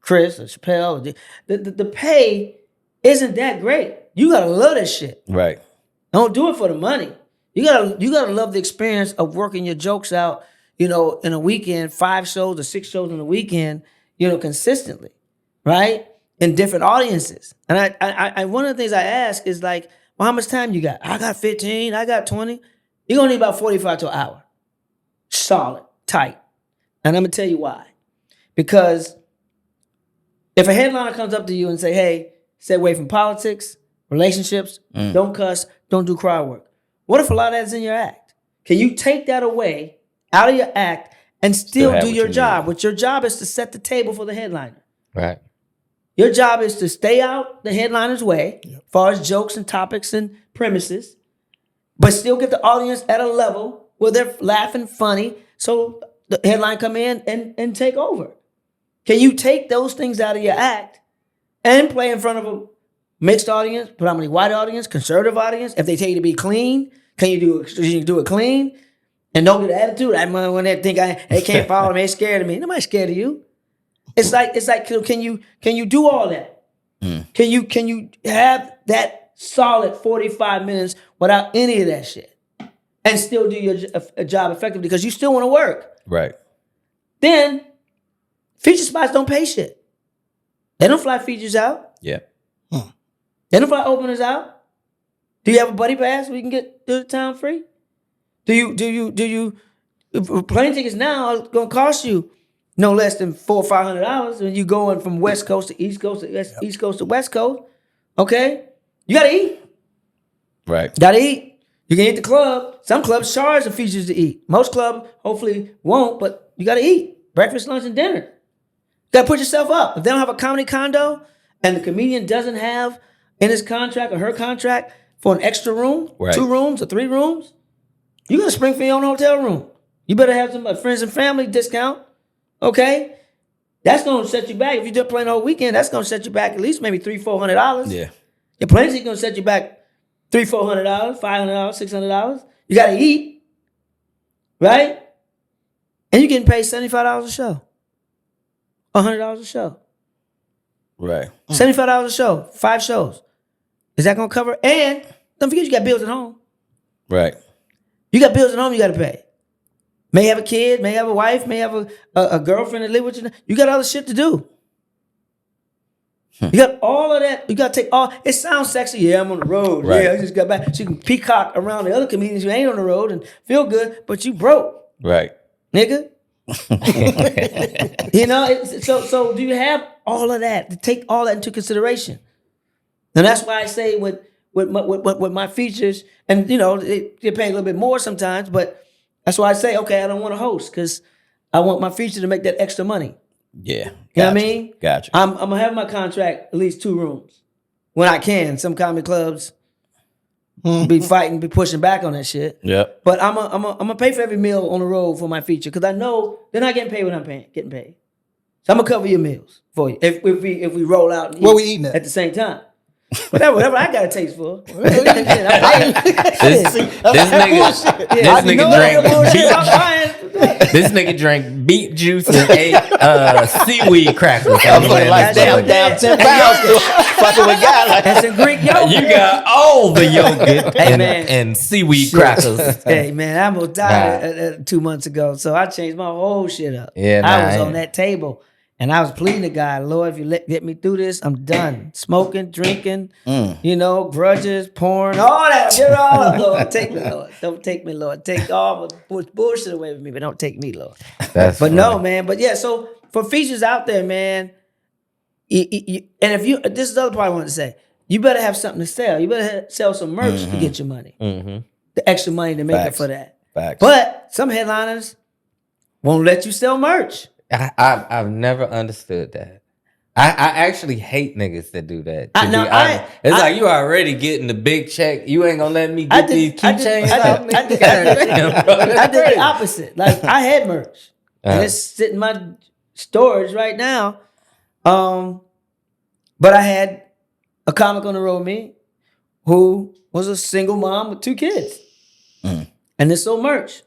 Chris or Chappelle, the pay isn't that great. You gotta love that shit. Right. Don't do it for the money. You gotta love the experience of working your jokes out, in a weekend, 5 shows or 6 shows in a weekend, consistently, right? In different audiences. And I one of the things I ask is like, well, how much time you got? I got 15, I got 20. You're gonna need about 45 to an hour. Solid, tight. And I'm gonna tell you why. Because if a headliner comes up to you and say, hey, stay away from politics, relationships, don't cuss, don't do crowd work. What if a lot of that's in your act? Can you take that away out of your act and still do your job? Which your job is to set the table for the headliner. Right. Your job is to stay out the headliner's way, as far as jokes and topics and premises, but still get the audience at a level where they're laughing funny, so the headline come in and take over. Can you take those things out of your act and play in front of a mixed audience, predominantly white audience, conservative audience? If they tell you to be clean, can you do it clean? And don't get the attitude. When they think they can't follow me, they're scared of me. Nobody's scared of you. It's like can you do all that? Can you have that solid 45 minutes without any of that shit and still do your job effectively because you still want to work? Right. Then feature spots don't pay shit. They don't fly features out. Yeah. They don't fly openers out. Do you have a buddy pass so we can get to the town free? Do you plane tickets now are gonna cost you no less than $400 or $500 when you going from West Coast to East Coast to East Coast to West Coast. Okay? You gotta eat. Right. Gotta eat. You can eat the club. Some clubs charge the features to eat. Most clubs hopefully won't, but you gotta eat. Breakfast, lunch, and dinner. You gotta put yourself up. If they don't have a comedy condo and the comedian doesn't have in his contract or her contract for an extra room, 2 rooms or 3 rooms, you gotta spring for your own hotel room. You better have some friends and family discount. Okay? That's gonna set you back. If you're just playing the whole weekend, that's gonna set you back at least maybe $300-$400. Yeah. Your plane ticket gonna set you back $300-$400, $500, $600. You gotta eat, right? And you're getting paid $75 a show, $100 a show, Right. $75 a show, 5 shows. Is that gonna cover? And don't forget you got bills at home. Right. You got bills at home you gotta pay. May have a kid, may have a wife, may have a girlfriend that live with you. You got other shit to do. You got all of that. You got to take all. It sounds sexy. Yeah, I'm on the road. Right. Yeah, I just got back. So you can peacock around the other comedians who ain't on the road and feel good, but you broke, Right. nigga. So do you have all of that? To take all that into consideration. And that's why I say with my features, and they pay a little bit more sometimes, but that's why I say, okay, I don't want to host because I want my feature to make that extra money. Yeah. You know what I mean? Gotcha. I'm gonna have my contract at least 2 rooms when I can. Some comedy clubs be fighting, be pushing back on that shit. Yep. But I'm gonna pay for every meal on the road for my feature because I know they're not getting paid when I'm getting paid. So I'm gonna cover your meals for you if we roll out and eat Where we eating at the same time. Whatever I got a taste for. This nigga drank beet juice and ate seaweed crackers. I'm like down 10 pounds. Fucking with guy. That's some Greek yogurt. You got all the yogurt and seaweed crackers. Hey man, I almost died 2 months ago, so I changed my whole shit up. Yeah, I was on that table. And I was pleading to God, Lord, if you get me through this, I'm done. Smoking, drinking, grudges, porn, all that. Get it all up, Lord. Take me, Lord. Don't take me, Lord. Take all the bullshit away from me, but don't take me, Lord. That's but funny. no, man. But yeah, so for features out there, man. And if you, this is the other part I wanted to say. You better have something to sell. You better sell some merch to get your money. The extra money to make Facts. up for that. Facts. But some headliners won't let you sell merch. I've never understood that. I actually hate niggas that do that. I know, It's like you already getting the big check. You ain't gonna let me get these keychains out. I did the opposite. Like I had merch. And it's sitting in my storage right now. But I had a comic on the road with me who was a single mom with 2 kids. And they sold merch.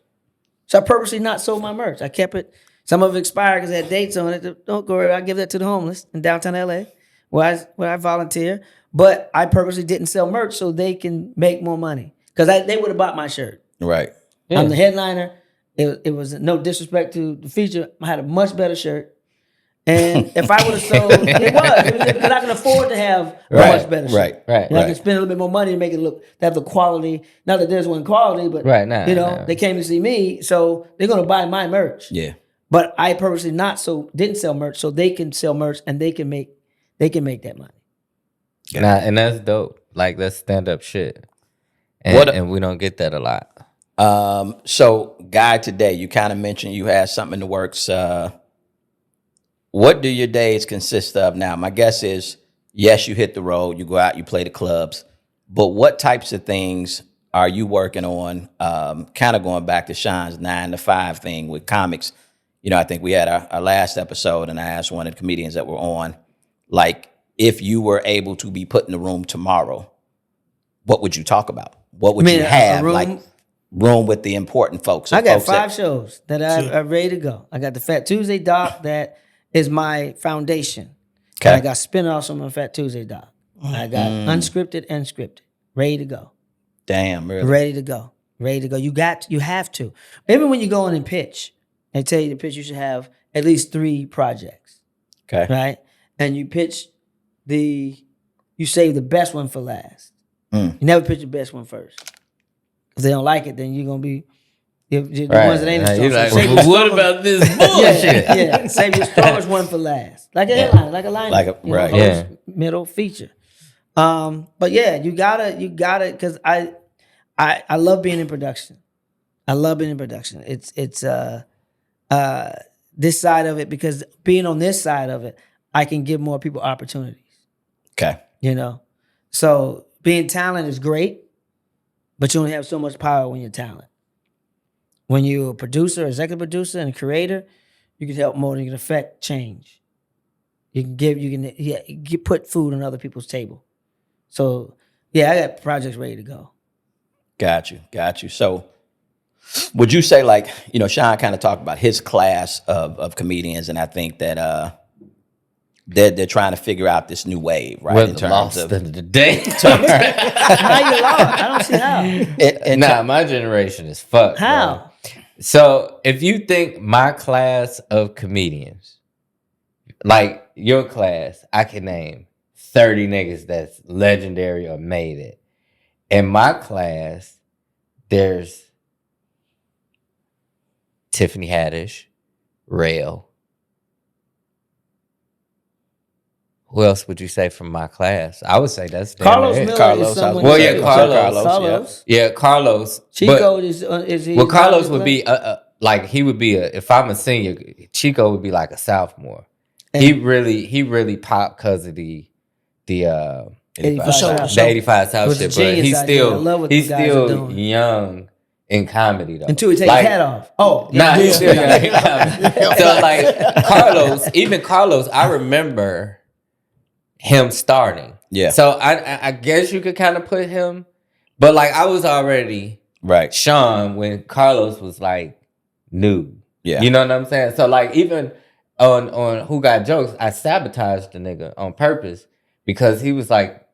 So I purposely not sold my merch. I kept it. Some of it expired because it had dates on it. Don't worry, I give that to the homeless in downtown LA where I volunteer. But I purposely didn't sell merch so they can make more money. Because they would have bought my shirt. Right. I'm the headliner. It was no disrespect to the feature. I had a much better shirt. And if I would have sold, it was because I can afford to have a much better shirt. Right. And I can spend a little bit more money to make it look, to have the quality. Not that there's one quality, but they came to see me, so they're gonna buy my merch. Yeah. But I purposely didn't sell merch, so they can sell merch and they can make that money. Nah, and that's dope. Like that's stand up shit. And we don't get that a lot. So Guy, today you kind of mentioned you had something in the works. What do your days consist of now? My guess is, yes, you hit the road, you go out, you play the clubs, but what types of things are you working on? Kind of going back to Sean's 9 to 5 thing with comics. You know, I think we had our last episode and I asked one of the comedians that were on, like, if you were able to be put in the room tomorrow, what would you talk about? What would you have? Like room with the important folks. I got 5 shows that are ready to go. I got the Phat Tuesday doc that is my foundation. Okay. And I got spin-offs on my Phat Tuesday doc. I got unscripted and scripted. Ready to go. Damn, really? Ready to go. Ready to go. You have to. Even when you go in and pitch, they tell you to pitch, you should have at least 3 projects. Okay. Right? And you pitch you save the best one for last. You never pitch the best one first. If they don't like it, then you're going to be the ones that ain't as strong. Like, So what about this bullshit? yeah. Save your strongest one for last. Like a headline, like a line. First, middle, feature. But yeah, you gotta, because I love being in production. I love being in production. It's this side of it, because being on this side of it, I can give more people opportunities. Okay. You know? So being talented is great, but you only have so much power when you're talented. When you're a producer, executive producer, and a creator, you can help more than you can affect change. You can put food on other people's table. So yeah, I got projects ready to go. Got you. So would you say, like, you know, Sean kind of talked about his class of comedians, and I think that they're trying to figure out this new wave, right? We're in terms of the day. How you lost? I don't see how. My generation is fucked. How? Bro. So if you think my class of comedians, like your class, I can name 30 niggas that's legendary or made it. In my class, there's Tiffany Haddish, Rail. Who else would you say from my class? I would say that's Carlos Miller. Carlos. Is someone. Well, yeah, Carlos. Carlos. Yeah, Carlos. Chico is he? Well, Carlos would be like, he would be if I'm a senior, Chico would be like a sophomore. And he really popped because of the 85 South shit, but he's still young in comedy though. Until he takes his hat off. Oh, he's still young in comedy. So like Carlos, I remember him starting. Yeah. So I guess you could kind of put him, but like I was already Sean when Carlos was like new. Yeah. You know what I'm saying? So like even on Who Got Jokes, I sabotaged the nigga on purpose because he was like,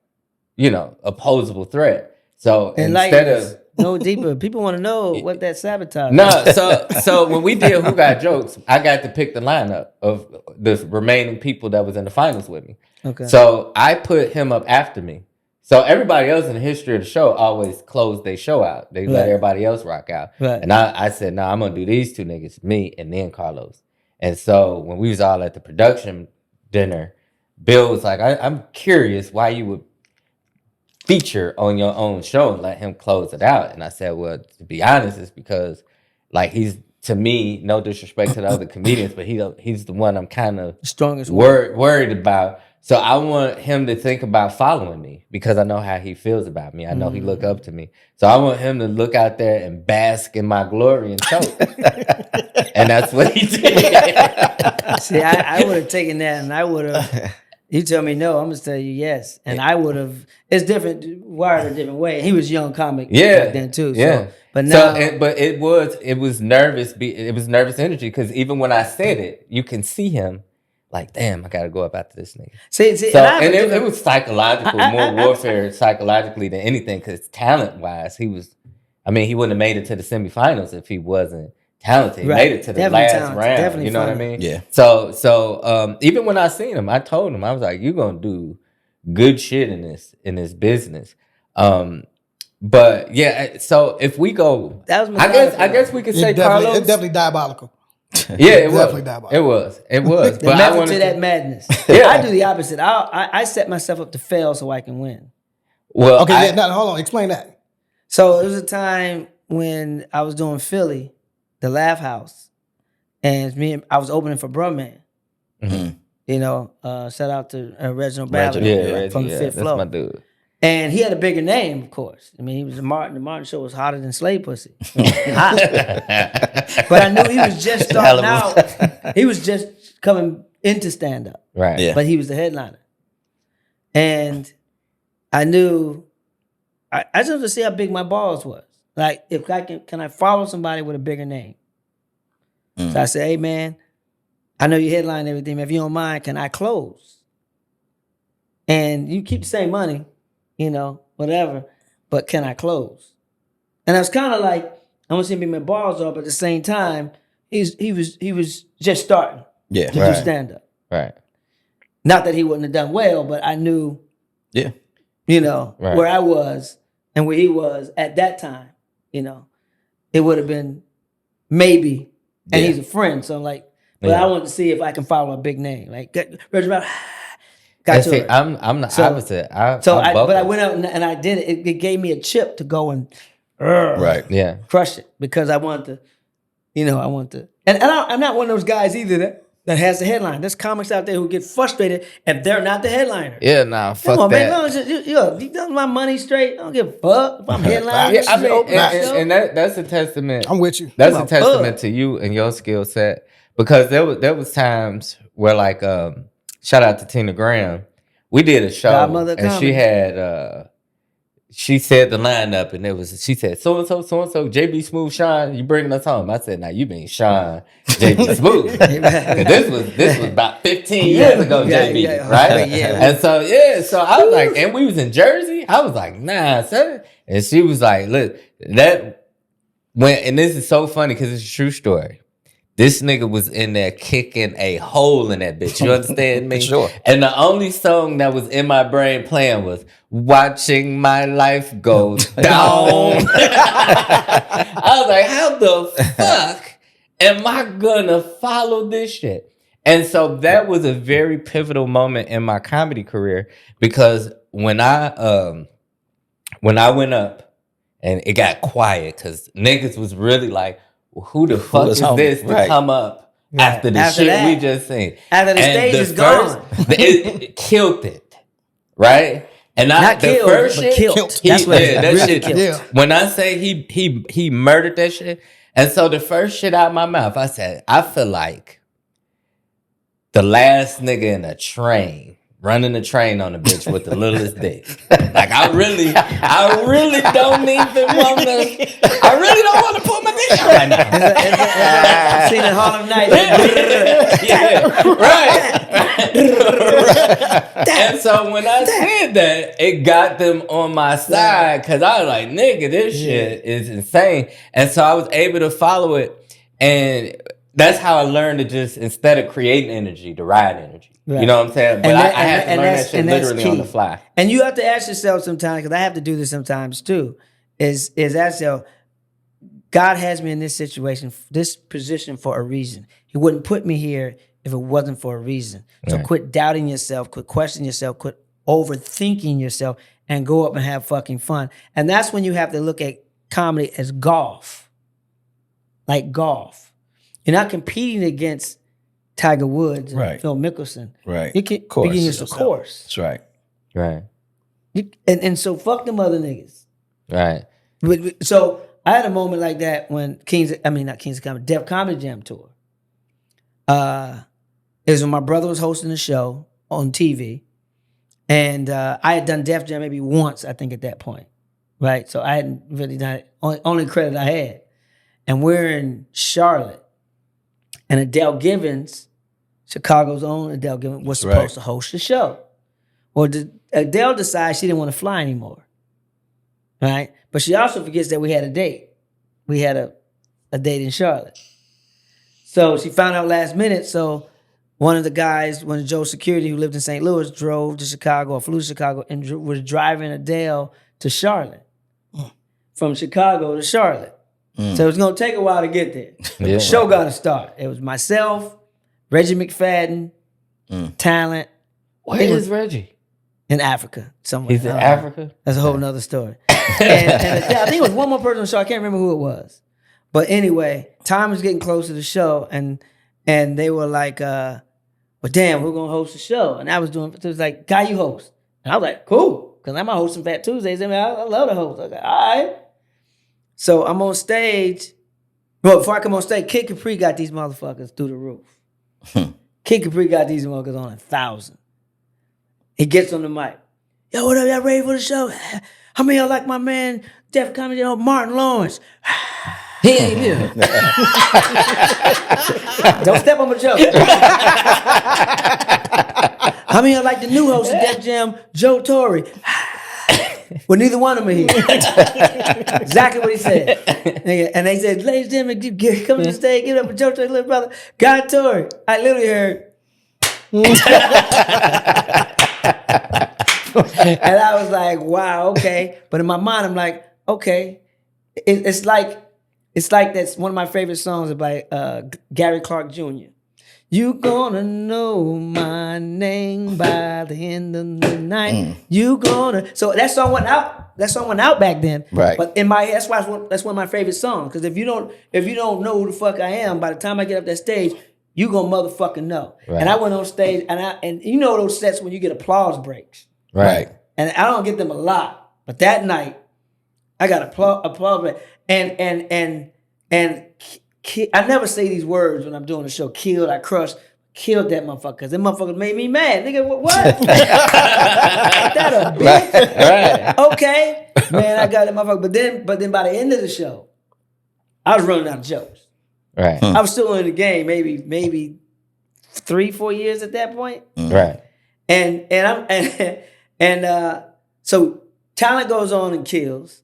you know, opposable threat. So and instead of no deeper, people want to know what that sabotage. No, so when we did Who Got Jokes, I got to pick the lineup of the remaining people that was in the finals with me. Okay. So I put him up after me. So everybody else in the history of the show always closed their show out. They let everybody else rock out. Right. And I said, no, I'm gonna do these 2 niggas, me and then Carlos. And so when we was all at the production dinner, Bill was like, I'm curious why you would feature on your own show and let him close it out. And I said, well, to be honest, it's because like he's, to me, no disrespect to the other comedians, but he's the one I'm kind of Strongest one. worried about. So I want him to think about following me because I know how he feels about me. I know he look up to me. So I want him to look out there and bask in my glory and choke. And that's what he did. See, I would have taken that, and I would have. You tell me no, I'm gonna tell you yes, and I would have. It's different, wired a different way. He was a young comic back then too. Yeah. So, but now, but it was nervous. It was nervous energy because even when I said it, you can see him. Like, damn, I gotta go up after this nigga. see, So, and it was psychological, more warfare psychologically than anything, because talent-wise, he wouldn't have made it to the semifinals if he wasn't talented. He Right. made it to the Definitely last talented. round. Definitely You know what I funny. mean? Yeah. So even when I seen him, I told him, I was like, you're gonna do good shit in this business. But yeah, so if we go, That was I guess we could say Carlos. It's definitely diabolical. Yeah, it was. Definitely diabolical. It was. the But I method wanted to that madness. Yeah. I do the opposite. I set myself up to fail so I can win. Well, Okay, now hold on. Explain that. So it was a time when I was doing Philly, the Laugh House, and I was opening for Brumman. Mhm. You know, shout out to Reginald Ballard yeah, from the Fifth that's Floor. my dude. And he had a bigger name, of course. I mean, he was the Martin show was hotter than slave pussy. Hot. But I knew he was just starting out. He was just coming into stand up. Right. Yeah. But he was the headliner. And I knew I just wanted to see how big my balls was. Like, if I can I follow somebody with a bigger name? So I said, hey man, I know you headline everything. If you don't mind, can I close? And you keep the same money, you know, whatever, but can I close? And I was kind of like, I want to see him be my balls up, but at the same time, he was just starting Yeah. to do Right. stand up. Right. Not that he wouldn't have done well, but I knew, Yeah. you know, Right. where I was and where he was at that time, you know, it would have been maybe. And Yeah. he's a friend, so I'm like, but Yeah. I want to see if I can follow a big name. Like, Reginald, And got to see, it. I'm the So- opposite. But I went out and I did it. It gave me a chip to go and Right. Yeah. crush it because I want to, you know, and I'm not one of those guys either that has the headline. There's comics out there who get frustrated if they're not the headliner. Yeah, nah, fuck Come on, that. man. You done my money straight. I don't give a fuck if I'm headlining. Yeah, I mean, Open the show. and that's a testament. I'm with you. That's I'm a a testament bug. to you and your skill set, because there was times where, like, shout out to Tina Graham, we did a show Godmother and comedy. she had she said the lineup, and she said so and so JB Smooth Sean, you bringing us home. I said, now you mean Sean JB Smooth. 'Cause this was about 15 years ago, Yeah, JB, yeah, right? yeah. And so I was like, and we was in Jersey. I was like, nah, son. And she was like, look, and this is so funny because it's a true story. This nigga was in there kicking a hole in that bitch. You understand me? Sure. And the only song that was in my brain playing was "Watching My Life Go Down." I was like, how the fuck am I gonna follow this shit? And so that was a very pivotal moment in my comedy career, because when I went up and it got quiet because niggas was really like, well, who the fuck is is home? this to Right. come up after the After shit that. we just seen? After the And stage is gone. it killed it, right? And Not the killed, first but shit, killed. he- That's what yeah, it that really shit killed. Yeah. When I say he murdered that shit, and so the first shit out of my mouth, I said, I feel like the last nigga in a train, running the train on the bitch with the littlest dick. Like, I really don't even want to. I really don't want to put my dick out right now. Seen in Harlem Nights. Right. And so when I said that, it got them on my side, because I was like, nigga, this shit is insane. And so I was able to follow it. And that's how I learned to just, instead of creating energy, to ride energy. Right. You know what I'm saying? But And I that- had to and learn that's- that shit and that's literally key. on the fly. And you have to ask yourself sometimes, because I have to do this sometimes too, is ask yourself, God has me in this situation, this position for a reason. He wouldn't put me here if it wasn't for a reason. So quit doubting yourself, quit questioning yourself, quit overthinking yourself, and go up and have fucking fun. And that's when you have to look at comedy as golf. Like golf. You're not competing against Tiger Woods and Phil Mickelson. Right. You can Course. begin against a course. That's right. Right. And so fuck them other niggas. Right. So I had a moment like that when not Kings of Comedy, Def Comedy Jam tour. It was when my brother was hosting the show on TV. And I had done Def Jam maybe once, I think, at that point. Right? So I hadn't really done it. Only credit I had. And we're in Charlotte. And Adele Givens, Chicago's own Adele Givens, was supposed to host the show. Well, Adele decided she didn't want to fly anymore. Right? But she also forgets that we had a date. We had a date in Charlotte. So she found out last minute. So one of the guys, one of Joe's security who lived in St. Louis, drove to Chicago or flew to Chicago and was driving Adele to Charlotte. From Chicago to Charlotte. So it was going to take a while to get there. Yeah. The show got to start. It was myself, Reggie McFadden, Talent. Where is Reggie? In Africa somewhere. He's in Africa? That's a whole nother story. and I think it was one more person on the show. I can't remember who it was. But anyway, time was getting close to the show, and they were like, well, damn, who's going to host the show? And I was doing, it was like, guy, you host. And I was like, cool, because I'm hosting Phat Tuesdays. I mean, I love to host. I was like, all right. So I'm on stage. Well, before I come on stage, Kid Capri got these motherfuckers through the roof. Kid Capri got these motherfuckers on 1,000. He gets on the mic. Yo, what up? Y'all ready for the show? How many of y'all like my man, Def Comedy, Martin Lawrence? He ain't here. Don't step on my joke. How many of y'all like the new host of Def Jam, Joe Torry? Well, neither one of them are here. Exactly what he said. And they said, ladies and gentlemen, come to the stage, get up with Joe Torry, little brother. Guy Torry. I literally heard. And I was like, wow, okay. But in my mind, I'm like, okay. It's like that's one of my favorite songs by Gary Clark Jr. You gonna know my name by the end of the night. You gonna. So that song went out. That song went out back then. Right. But in my head, that's one of my favorite songs. Because if you don't know who the fuck I am, by the time I get up that stage, you gonna motherfucking know. Right. And I went on stage, and you know those sets when you get applause breaks. Right. And I don't get them a lot, but that night I got applause break. And I never say these words when I'm doing the show. Killed, I crushed, killed that motherfucker. Because them motherfuckers made me mad. Nigga, what? That a bitch? Right. Okay. Man, I got that motherfucker. But then by the end of the show, I was running out of jokes. Right. I was still in the game, maybe 3-4 years at that point. Right. So Talent goes on and kills.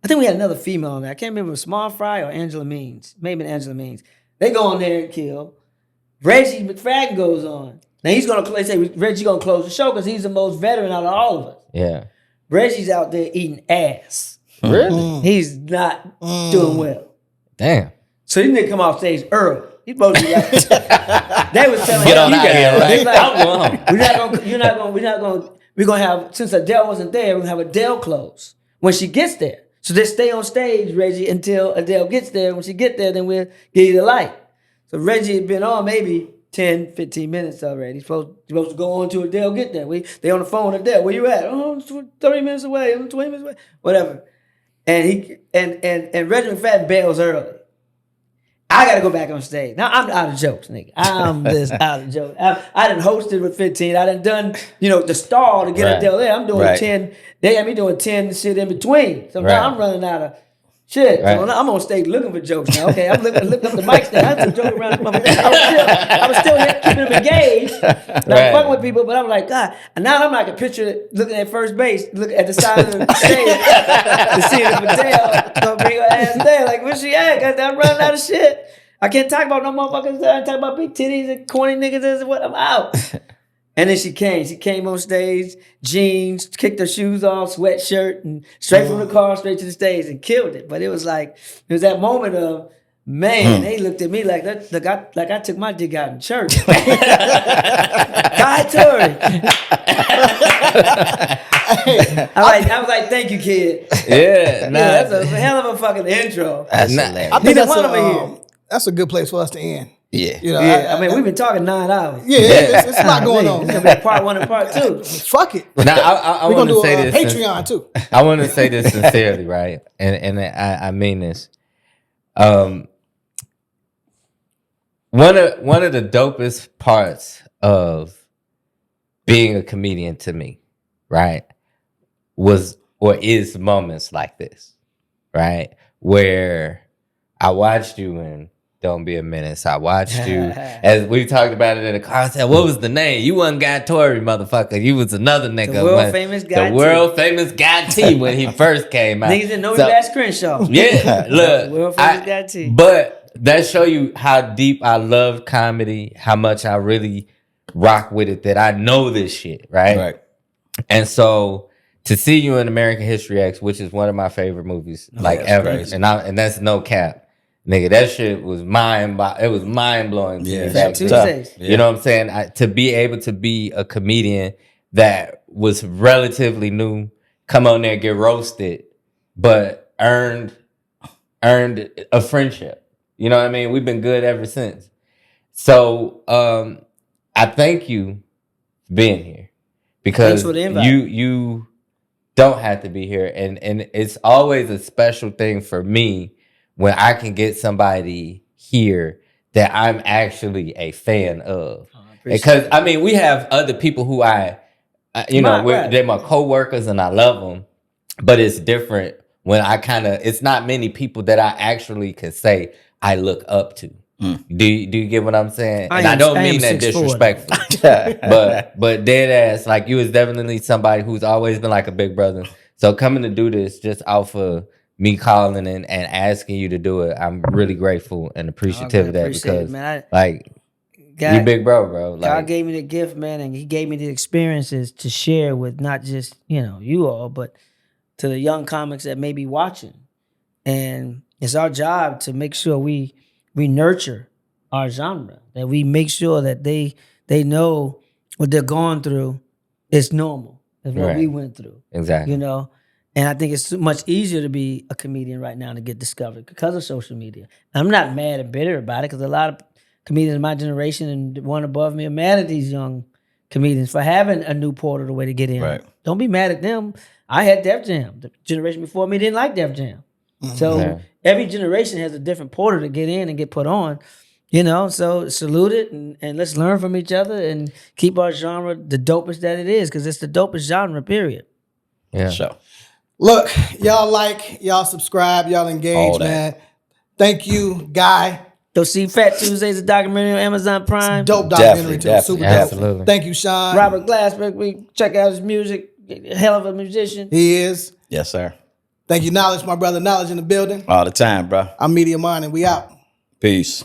I think we had another female on there. I can't remember if it was Small Fry or Angela Means. Maybe Angela Means. They go on there and kill. Reggie McFadden goes on. Now they say Reggie's gonna close the show because he's the most veteran out of all of us. Yeah. Reggie's out there eating ass. Really? He's not doing well. Damn. So he didn't come off stage early. He's supposed to be like, they was telling Get him, on out of here, right? We're gonna have, since Adele wasn't there, we're gonna have Adele close when she gets there. So just stay on stage, Reggie, until Adele gets there. When she get there, then we'll give you the light. So Reggie had been on maybe 10, 15 minutes already. He's supposed to go on to Adele get there. They on the phone with Adele. Where you at? Oh, 30 minutes away. I'm 20 minutes away. Whatever. And Reggie McFadden bails early. I got to go back on stage. Now, I'm out of jokes, nigga. I'm just out of jokes. I done hosted with 15. I done the stall to get Right. Adele there. I'm doing 10. They had me doing 10 shit in between. So now I'm running out of shit. Right. So I'm on stage looking for jokes now. Okay, I'm looking up the mic stand. I was joking around. I was still here keeping them engaged. Not fucking with people, but I'm like, God. And now I'm like a picture looking at first base, looking at the side of the stage to see if Adele gonna bring her ass there. Like, where's she at? Cause I'm running out of shit. I can't talk about no motherfuckers. I talk about big titties and corny niggas and what. I'm out. And then she came on stage, jeans, kicked her shoes off, sweatshirt, and straight from the car, straight to the stage and killed it. But it was that moment of, man, they looked at me like that, like I took my dick out in church. Hi, Torry. I was like, thank you, kid. Yeah, nah. Yeah, that's a hell of a fucking intro. That's Nah. hilarious. I think Neither one of them here. that's a good place for us to end. Yeah. You know, Yeah, I mean, we've been talking 9 hours. yeah, it's a lot going on. It's gonna be part 1 and part 2. Fuck it. Now, I We're want gonna to do say a this. Patreon too. I want to say this sincerely, right? And I mean this. One of the dopest parts of being a comedian to me, right, was or is moments like this, right, where I watched you in Don't Be a Menace. I watched you, as we talked about it in the car. I said, what was the name? You wasn't Guy Torry, motherfucker. You was another nigga. The world famous Guy T. The world famous Guy T when he first came out. Niggas didn't know me So- back Crenshaw. Yeah, look. World famous Guy T. But that show you how deep I love comedy, how much I really rock with it, that I know this shit, right? Right. And so to see you in American History X, which is one of my favorite movies, like that's ever, crazy. and that's no cap, nigga. That shit was mind blowing. Yeah, Phat it's Tuesdays. tough. You know what I'm saying? To be able to be a comedian that was relatively new, come on there, get roasted, but earned a friendship. You know what I mean? We've been good ever since. So I thank you for being here, because Thanks for the invite. you don't have to be here, and it's always a special thing for me when I can get somebody here that I'm actually a fan of. Because I mean, we have other people who Right. they're my coworkers and I love them, but it's different when it's not many people that I actually can say I look up to. Do you get what I'm saying? And I don't mean that 6'4". disrespectfully, but dead ass, like, you was definitely somebody who's always been like a big brother. So coming to do this just off of me calling and asking you to do it, I'm really grateful and appreciative of that, appreciate it, because man. you big bro. Like, God gave me the gift, man, and He gave me the experiences to share with not just you all, but to the young comics that may be watching. And it's our job to make sure we nurture our genre, that we make sure that they know what they're going through is normal. It's what Right. we went through. exactly. And I think it's much easier to be a comedian right now to get discovered because of social media. I'm not mad and bitter about it, because a lot of comedians in my generation and one above me are mad at these young comedians for having a new portal, the way to get in. Right. Don't be mad at them. I had Def Jam. The generation before me didn't like Def Jam. So Yeah. every generation has a different portal to get in and get put on. So salute it and let's learn from each other and keep our genre the dopest that it is, because it's the dopest genre, period. Yeah. So Look, y'all subscribe, y'all engage, All that. man. Thank you, Guy. Go see Phat Tuesdays, a documentary on Amazon Prime. Dope documentary too. Definitely. Super dope. Absolutely. Thank you, Sean. Robert Glassberg, we check out his music. Hell of a musician. He is. yes, sir. Thank you, Knowledge, my brother. Knowledge in the building. All the time, bro. I'm Media Mind, and we out. Peace.